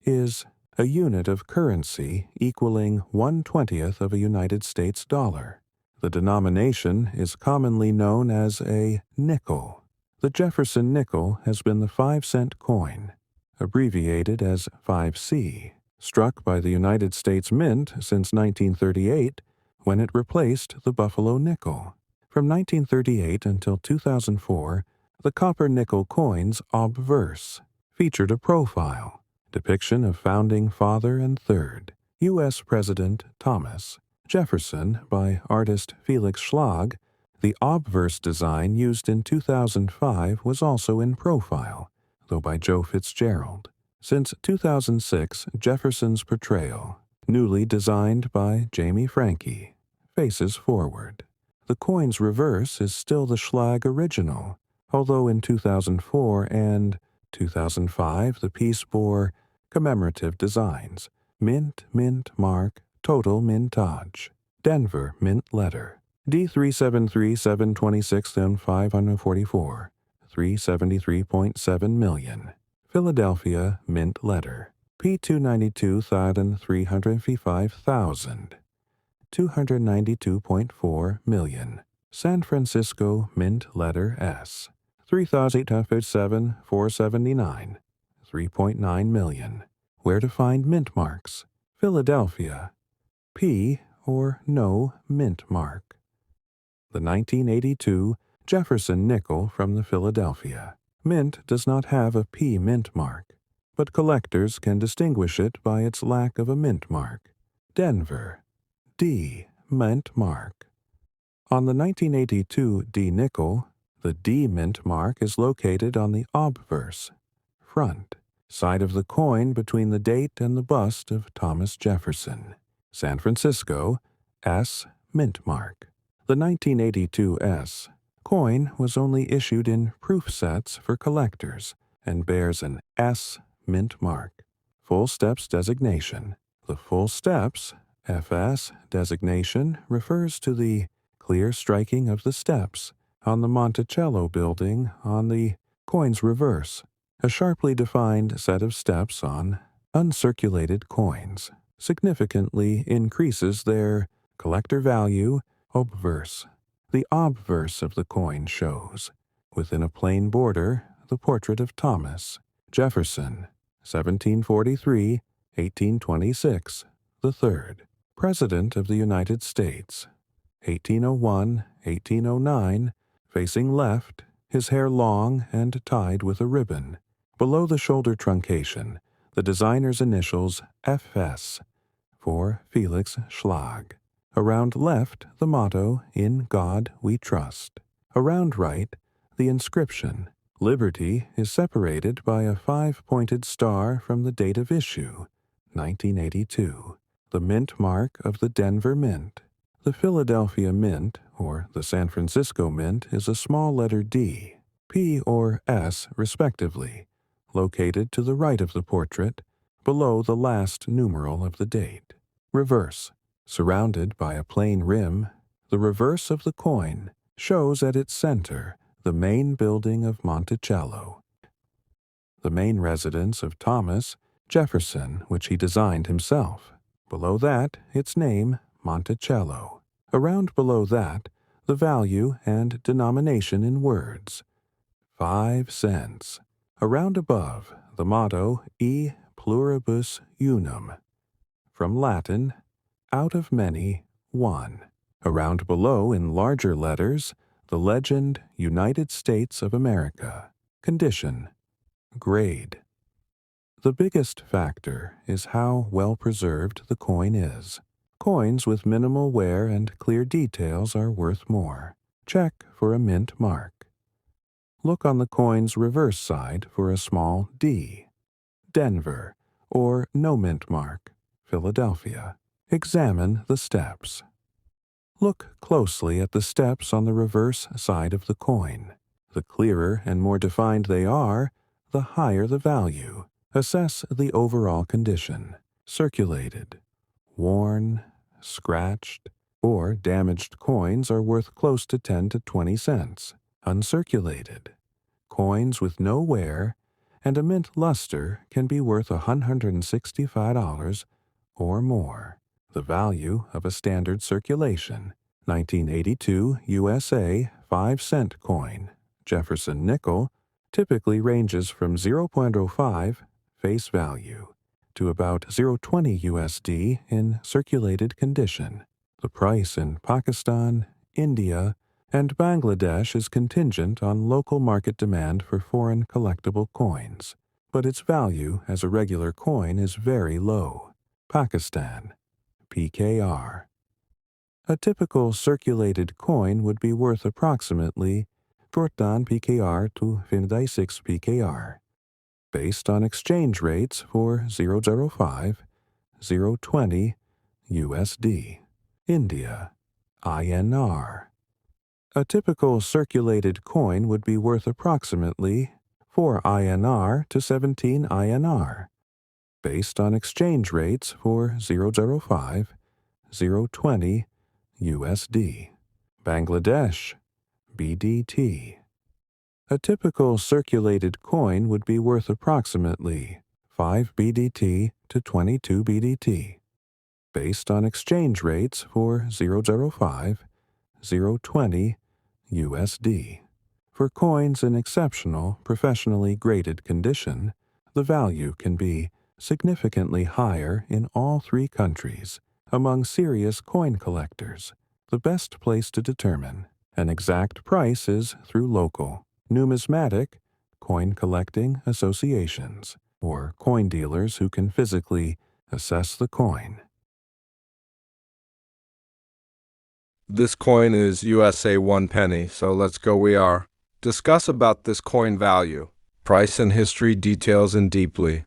is a unit of currency equaling 1/20th of a United States dollar. The denomination is commonly known as a nickel. The Jefferson nickel has been the 5-cent coin, abbreviated as 5C, struck by the United States Mint since 1938, when it replaced the Buffalo nickel. From 1938 until 2004, the copper-nickel coin's obverse featured a profile, depiction of founding father and third, U.S. President Thomas Jefferson by artist Felix Schlag. The obverse design used in 2005 was also in profile, though by Joe Fitzgerald. Since 2006, Jefferson's portrayal, newly designed by Jamie Franke, faces forward. The coin's reverse is still the Schlag original, although in 2004 and 2005 the piece bore commemorative designs: mint, mint mark, total mintage, Denver mint letter, D373-726-544, 373.7 million, Philadelphia mint letter, P292,355,000, 292.4 million, San Francisco mint letter S, 3,857,479, 3.9 million. Where to find mint marks? Philadelphia, P or no mint mark. The 1982 Jefferson nickel from the Philadelphia Mint does not have a P mint mark, but collectors can distinguish it by its lack of a mint mark. Denver, D mint mark. On the 1982 D nickel, the D mint mark is located on the obverse, front, side of the coin between the date and the bust of Thomas Jefferson. San Francisco, S mint mark. The 1982 S coin was only issued in proof sets for collectors and bears an S mint mark. Full steps designation. The full steps, FS designation, refers to the clear striking of the steps on the Monticello building on the coin's reverse, a sharply defined set of steps on uncirculated coins significantly increases their collector value. Obverse. The obverse of the coin shows, within a plain border, the portrait of Thomas Jefferson, 1743-1826, the third, President of the United States, 1801-1809, facing left, his hair long and tied with a ribbon. Below the shoulder truncation, the designer's initials FS, for Felix Schlag. Around left, the motto, "In God We Trust." Around right, the inscription, "Liberty," is separated by a 5-pointed star from the date of issue, 1982, the mint mark of the Denver Mint. The Philadelphia Mint, or the San Francisco Mint, is a small letter D, P or S respectively, located to the right of the portrait, below the last numeral of the date. Reverse. Surrounded by a plain rim, the reverse of the coin shows at its center the main building of Monticello, the main residence of Thomas Jefferson, which he designed himself. Below that, its name, Monticello. Around below that, the value and denomination in words, 5 cents. Around above, the motto, E pluribus unum, from Latin, out of many, one. Around below, in larger letters, the legend, United States of America. Condition, grade. The biggest factor is how well preserved the coin is. Coins with minimal wear and clear details are worth more. Check for a mint mark. Look on the coin's reverse side for a small D. Denver, or no mint mark, Philadelphia. Examine the steps. Look closely at the steps on the reverse side of the coin. The clearer and more defined they are, the higher the value. Assess the overall condition. Circulated, worn, scratched, or damaged coins are worth close to 10 to 20 cents. Uncirculated, coins with no wear and a mint luster can be worth $165 or more. The value of a standard circulation 1982 USA 5-cent coin, Jefferson nickel, typically ranges from 0.05 face value to about 0.20 USD in circulated condition. The price in Pakistan, India, and Bangladesh is contingent on local market demand for foreign collectible coins, but its value as a regular coin is very low. Pakistan, PKR. A typical circulated coin would be worth approximately 14 PKR to 56 PKR, based on exchange rates for 0.05, 0.20 USD. India, INR. A typical circulated coin would be worth approximately 4 INR to 17 INR, based on exchange rates for 0.05, 0.20 USD. Bangladesh, BDT. A typical circulated coin would be worth approximately 5 BDT to 22 BDT, based on exchange rates for 0.05, 0.20 USD. For coins in exceptional, professionally graded condition, the value can be significantly higher in all three countries. Among serious coin collectors, the best place to determine an exact price is through local, numismatic, coin collecting associations, or coin dealers who can physically assess the coin. This coin is USA 1 penny, so let's go we are. Discuss about this coin value, price and history details in deeply.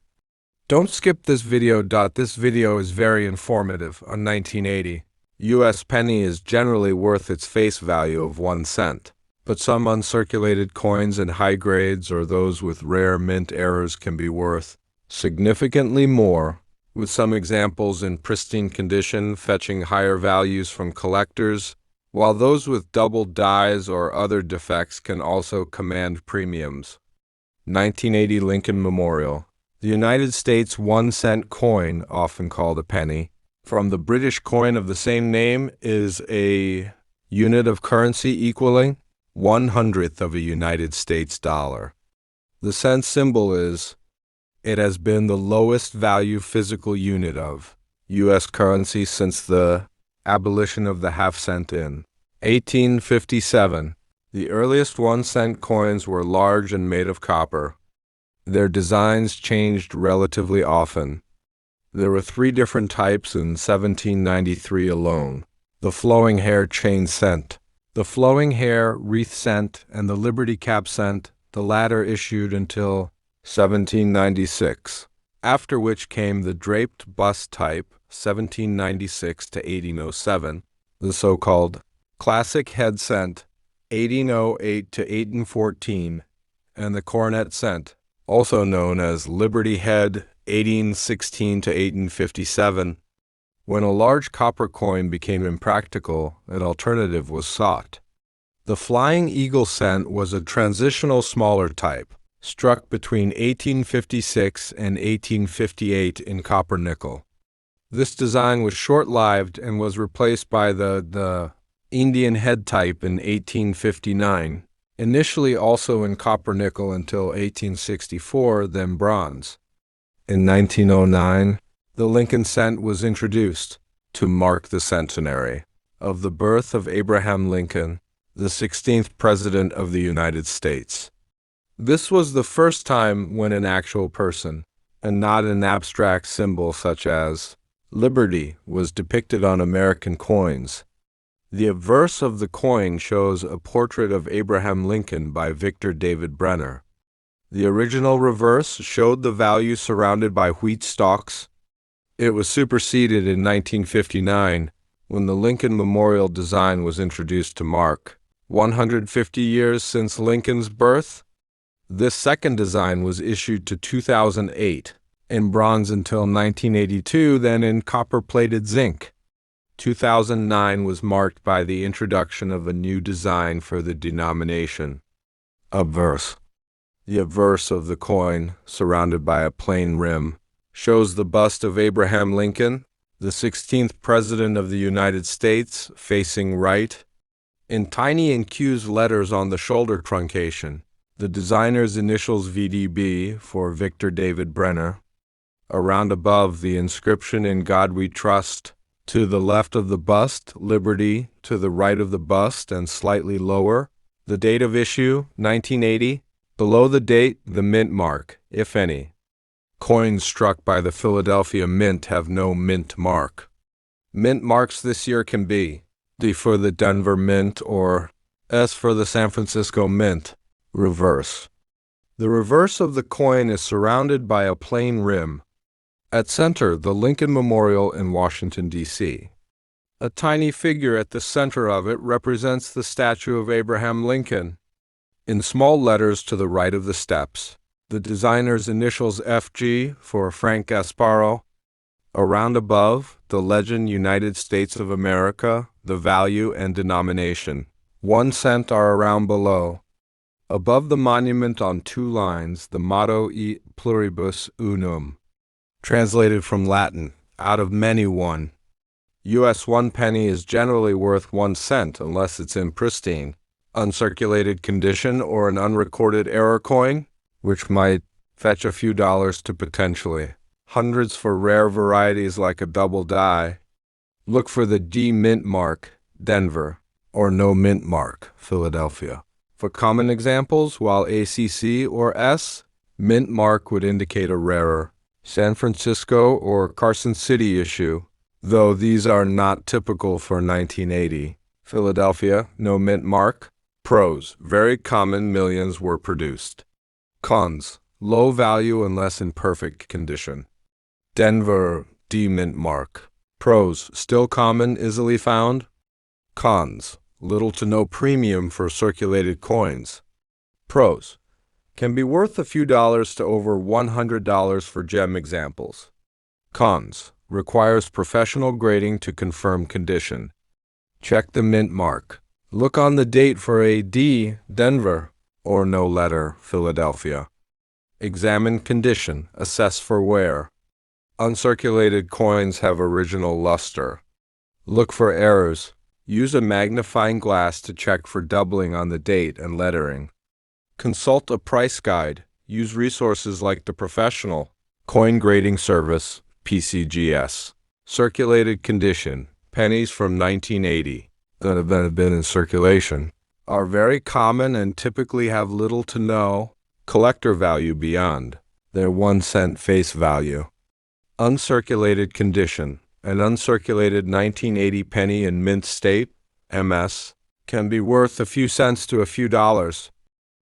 Don't skip this video. This video is very informative on 1980. US penny is generally worth its face value of 1 cent, but some uncirculated coins in high grades or those with rare mint errors can be worth significantly more, with some examples in pristine condition fetching higher values from collectors, while those with double dies or other defects can also command premiums. 1980 Lincoln Memorial. The United States 1-cent coin, often called a penny, from the British coin of the same name, is a unit of currency equaling 1/100th of a United States dollar. The cent symbol is, it has been the lowest value physical unit of U.S. currency since the abolition of the half-cent in 1857. The earliest 1-cent coins were large and made of copper. Their designs changed relatively often. There were 3 different types in 1793 alone: the flowing hair chain cent, the flowing hair wreath cent, and the Liberty cap cent, the latter issued until 1796, after which came the draped bust type, 1796 to 1807, the so-called classic head cent, 1808 to 1814, and the coronet cent, also known as Liberty Head, 1816 to 1857. When a large copper coin became impractical, an alternative was sought. The Flying Eagle cent was a transitional smaller type, struck between 1856 and 1858 in copper nickel. This design was short-lived and was replaced by the Indian head type in 1859. Initially also in copper nickel until 1864, then bronze. In 1909, the Lincoln cent was introduced to mark the centenary of the birth of Abraham Lincoln, the 16th President of the United States. This was the first time when an actual person, and not an abstract symbol such as liberty, was depicted on American coins. The obverse of the coin shows a portrait of Abraham Lincoln by Victor David Brenner. The original reverse showed the value surrounded by wheat stalks. It was superseded in 1959 when the Lincoln Memorial design was introduced to mark 150 years since Lincoln's birth. This second design was issued to 2008, in bronze until 1982, then in copper-plated zinc. 2009 was marked by the introduction of a new design for the denomination. Obverse. The obverse of the coin, surrounded by a plain rim, shows the bust of Abraham Lincoln, the 16th President of the United States, facing right. In tiny infused letters on the shoulder truncation, the designer's initials VDB for Victor David Brenner. Around above, the inscription "In God We Trust." To the left of the bust, Liberty. To the right of the bust and slightly lower, the date of issue, 1980. Below the date, the mint mark, if any. Coins struck by the Philadelphia Mint have no mint mark. Mint marks this year can be D for the Denver Mint or S for the San Francisco Mint. Reverse. The reverse of the coin is surrounded by a plain rim. At center, the Lincoln Memorial in Washington, D.C. A tiny figure at the center of it represents the statue of Abraham Lincoln. In small letters to the right of the steps, the designer's initials FG for Frank Gasparro. Around above, the legend United States of America, the value and denomination. 1 cent are around below. Above the monument on 2 lines, the motto E pluribus unum. Translated from Latin, out of many one. US 1 penny is generally worth 1 cent unless it's in pristine, uncirculated condition or an unrecorded error coin, which might fetch a few dollars to potentially hundreds for rare varieties like a double die. Look for the D mint mark, Denver, or no mint mark, Philadelphia. For common examples, while ACC or S, mint mark would indicate a rarer San Francisco or Carson City issue, though these are not typical for 1980. Philadelphia, no mint mark. Pros, very common, millions were produced. Cons, low value unless in perfect condition. Denver, D mint mark. Pros, still common, easily found. Cons, little to no premium for circulated coins. Pros, can be worth a few dollars to over $100 for gem examples. Cons, requires professional grading to confirm condition. Check the mint mark. Look on the date for a D, Denver, or no letter, Philadelphia. Examine condition, assess for wear. Uncirculated coins have original luster. Look for errors. Use a magnifying glass to check for doubling on the date and lettering. Consult a price guide. Use resources like the Professional Coin Grading Service, PCGS. Circulated condition, pennies from 1980 that have been in circulation, are very common and typically have little to no collector value beyond their 1 cent face value. Uncirculated condition, an uncirculated 1980 penny in mint state, MS, can be worth a few cents to a few dollars.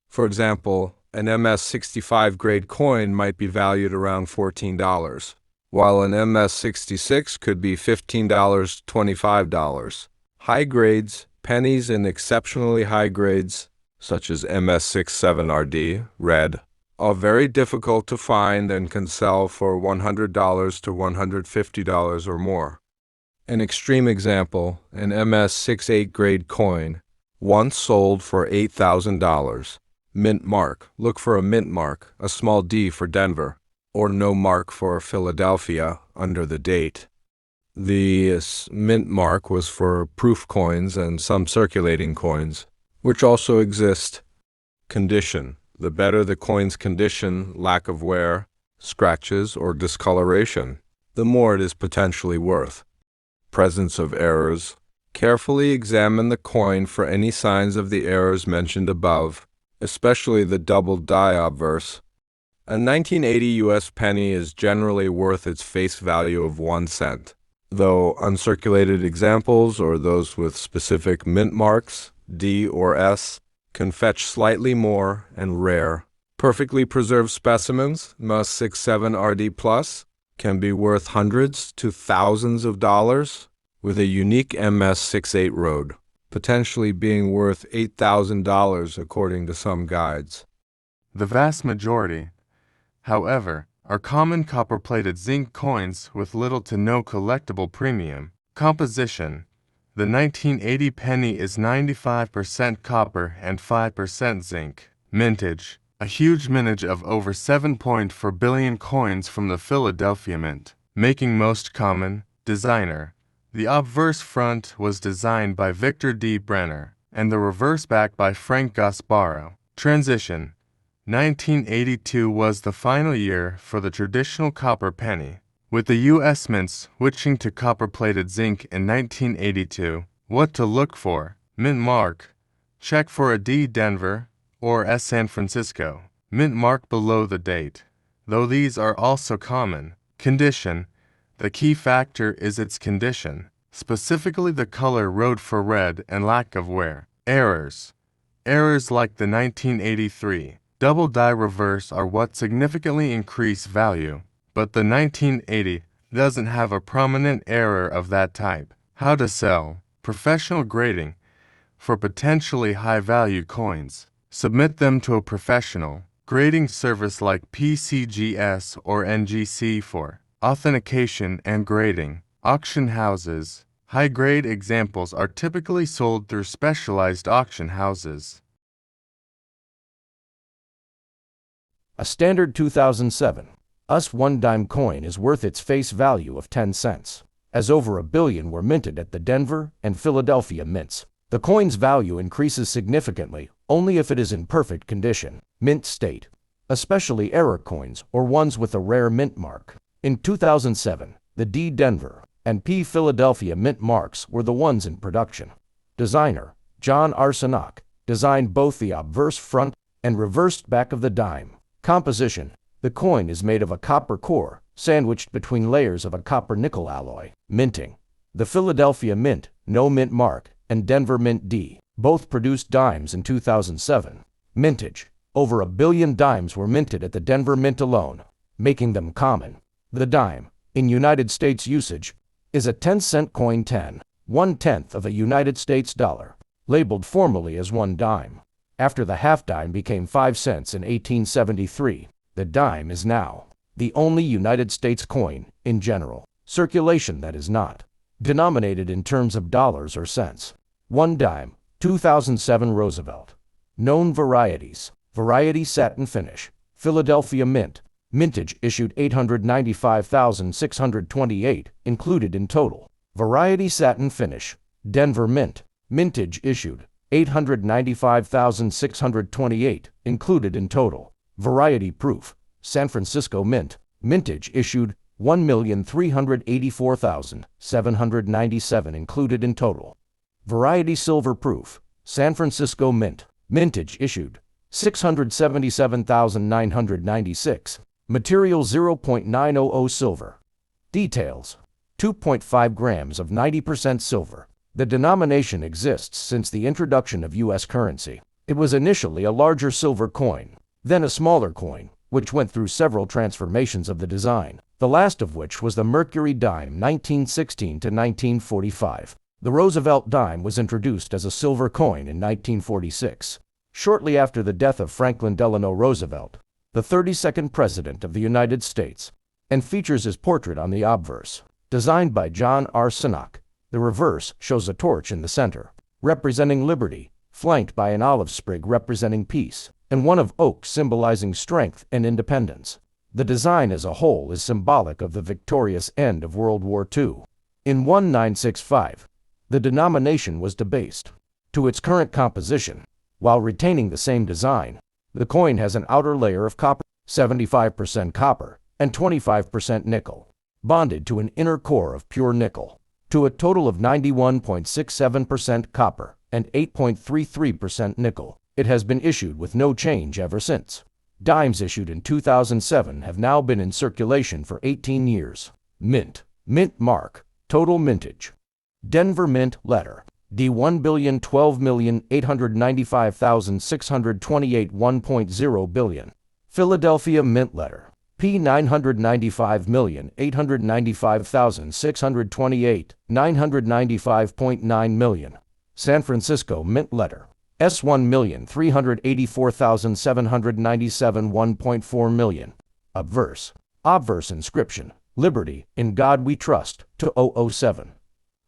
For example, an MS-65 grade coin might be valued around $14, while an MS-66 could be $15, $25. High grades, pennies in exceptionally high grades, such as MS-67RD, red, are very difficult to find and can sell for $100 to $150 or more. An extreme example, an MS-68 grade coin, once sold for $8,000. Mint mark. Look for a mint mark, a small D for Denver, or no mark for Philadelphia under the date. The mint mark was for proof coins and some circulating coins, which also exist. Condition. The better the coin's condition, lack of wear, scratches, or discoloration, the more it is potentially worth. Presence of errors. Carefully examine the coin for any signs of the errors mentioned above, especially the double die obverse. A 1980 U.S. penny is generally worth its face value of 1 cent, though uncirculated examples or those with specific mint marks, D or S, can fetch slightly more and rare. Perfectly preserved specimens, MS-67RD+, can be worth hundreds to thousands of dollars, with a unique MS-68 Road potentially being worth $8,000 according to some guides. The vast majority, however, are common copper-plated zinc coins with little to no collectible premium. Composition. The 1980 penny is 95% copper and 5% zinc. Mintage. a huge mintage of over 7.4 billion coins from the Philadelphia Mint, making most common, designer. The obverse front was designed by Victor D. Brenner, and the reverse back by Frank Gasparro. Transition. 1982 was the final year for the traditional copper penny, with the U.S. Mint switching to copper-plated zinc in 1982. What to look for? Mint mark. Check for a D. Denver or S. San Francisco. Mint mark below the date. Though these are also common. Condition. The key factor is its condition, specifically the color road for red and lack of wear. Errors. Errors like the 1983 double die reverse are what significantly increase value, but the 1980 doesn't have a prominent error of that type. How to sell. Professional grading. For potentially high-value coins, submit them to a professional grading service like PCGS or NGC for authentication and grading. Auction houses. High-grade examples are typically sold through specialized auction houses. A standard 2007 US 1 dime coin is worth its face value of 10 cents, as over 1 billion were minted at the Denver and Philadelphia mints. The coin's value increases significantly only if it is in perfect condition, mint state, especially error coins or ones with a rare mint mark. In 2007, the D. Denver and P. Philadelphia mint marks were the ones in production. Designer, John R. Sanok, designed both the obverse front and reversed back of the dime. Composition. The coin is made of a copper core, sandwiched between layers of a copper-nickel alloy. Minting. The Philadelphia Mint, no mint mark, and Denver Mint D, both produced dimes in 2007. Mintage. Over 1 billion dimes were minted at the Denver Mint alone, making them common. The dime, in United States usage, is a 10-cent coin 1/10 of a United States dollar, labeled formally as 1 dime. After the half dime became 5 cents in 1873, the dime is now the only United States coin, in general circulation that is not denominated in terms of dollars or cents. 1 dime, 2007 Roosevelt. Known varieties. Variety satin finish. Philadelphia Mint. Mintage issued 895,628, included in total. Variety satin finish. Denver Mint. Mintage issued 895,628, included in total. Variety proof. San Francisco Mint. Mintage issued 1,384,797, included in total. Variety silver proof. San Francisco Mint. Mintage issued 677,996. Material 0.900 silver. Details. 2.5 grams of 90% silver. The denomination exists since the introduction of U.S. currency. It was initially a larger silver coin, then a smaller coin, which went through several transformations of the design, the last of which was the Mercury dime 1916 to 1945. The Roosevelt dime was introduced as a silver coin in 1946, shortly after the death of Franklin Delano Roosevelt, the 32nd President of the United States, and features his portrait on the obverse, designed by John R. Sanok. The reverse shows a torch in the center, representing liberty, flanked by an olive sprig representing peace, and one of oak symbolizing strength and independence. The design as a whole is symbolic of the victorious end of World War II. In 1965, the denomination was debased to its current composition. While retaining the same design, the coin has an outer layer of copper, 75% copper, and 25% nickel, bonded to an inner core of pure nickel, to a total of 91.67% copper and 8.33% nickel. It has been issued with no change ever since. Dimes issued in 2007 have now been in circulation for 18 years. Mint. Mint mark. Total mintage. Denver Mint letter. D 1,012,895,628 1.0 billion. Philadelphia Mint letter. P 995,895,628, 995.9 million. San Francisco Mint letter. S 1,384,797 1.4 million. Obverse. Obverse inscription. Liberty, in God we trust, to 007.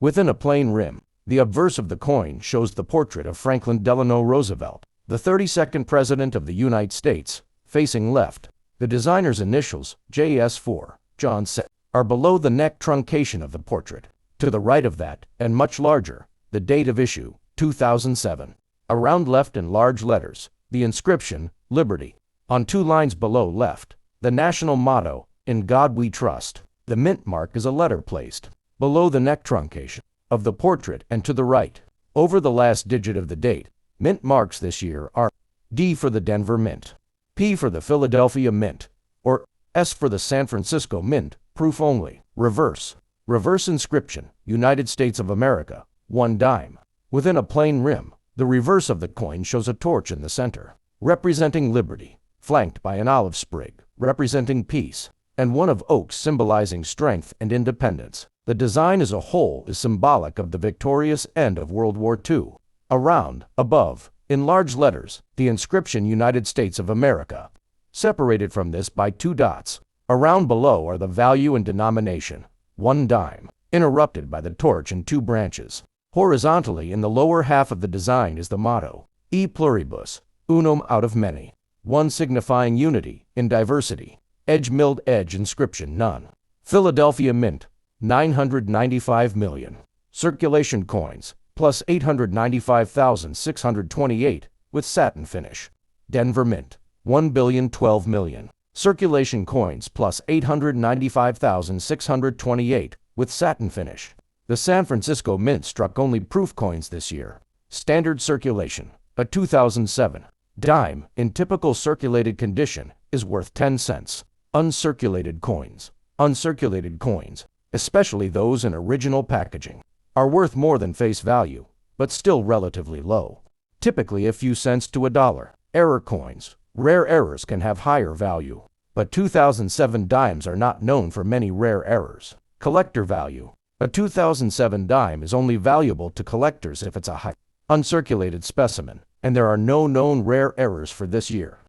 Within a plain rim, the obverse of the coin shows the portrait of Franklin Delano Roosevelt. The 32nd President of the United States, facing left. The designer's initials, JS4, John said, are below the neck truncation of the portrait. To the right of that, and much larger, the date of issue, 2007. Around left in large letters, the inscription, Liberty. On 2 lines below left, the national motto, In God We Trust. The mint mark is a letter placed below the neck truncation of the portrait and to the right. Over the last digit of the date, mint marks this year are D for the Denver Mint, P for the Philadelphia Mint, or S for the San Francisco Mint, proof only. Reverse. Reverse inscription, United States of America, 1 dime. Within a plain rim, the reverse of the coin shows a torch in the center, representing liberty, flanked by an olive sprig, representing peace, and one of oaks symbolizing strength and independence. The design as a whole is symbolic of the victorious end of World War II. Around, above, in large letters, the inscription United States of America. Separated from this by 2 dots. Around below are the value and denomination, 1 dime, interrupted by the torch in 2 branches. Horizontally in the lower half of the design is the motto, E pluribus, unum out of many, 1 signifying unity in diversity. Edge-milled edge inscription none. Philadelphia Mint, 995 million. Circulation coins, plus 895,628, with satin finish. Denver Mint, 1,012 million. Circulation coins plus 895,628, with satin finish. The San Francisco Mint struck only proof coins this year. Standard circulation, a 2007 dime in typical circulated condition, is worth 10 cents. Uncirculated coins, especially those in original packaging, are worth more than face value, but still relatively low. Typically a few cents to $1. Error coins, rare errors can have higher value, but 2007 dimes are not known for many rare errors. Collector value, a 2007 dime is only valuable to collectors if it's a high uncirculated specimen, and there are no known rare errors for this year.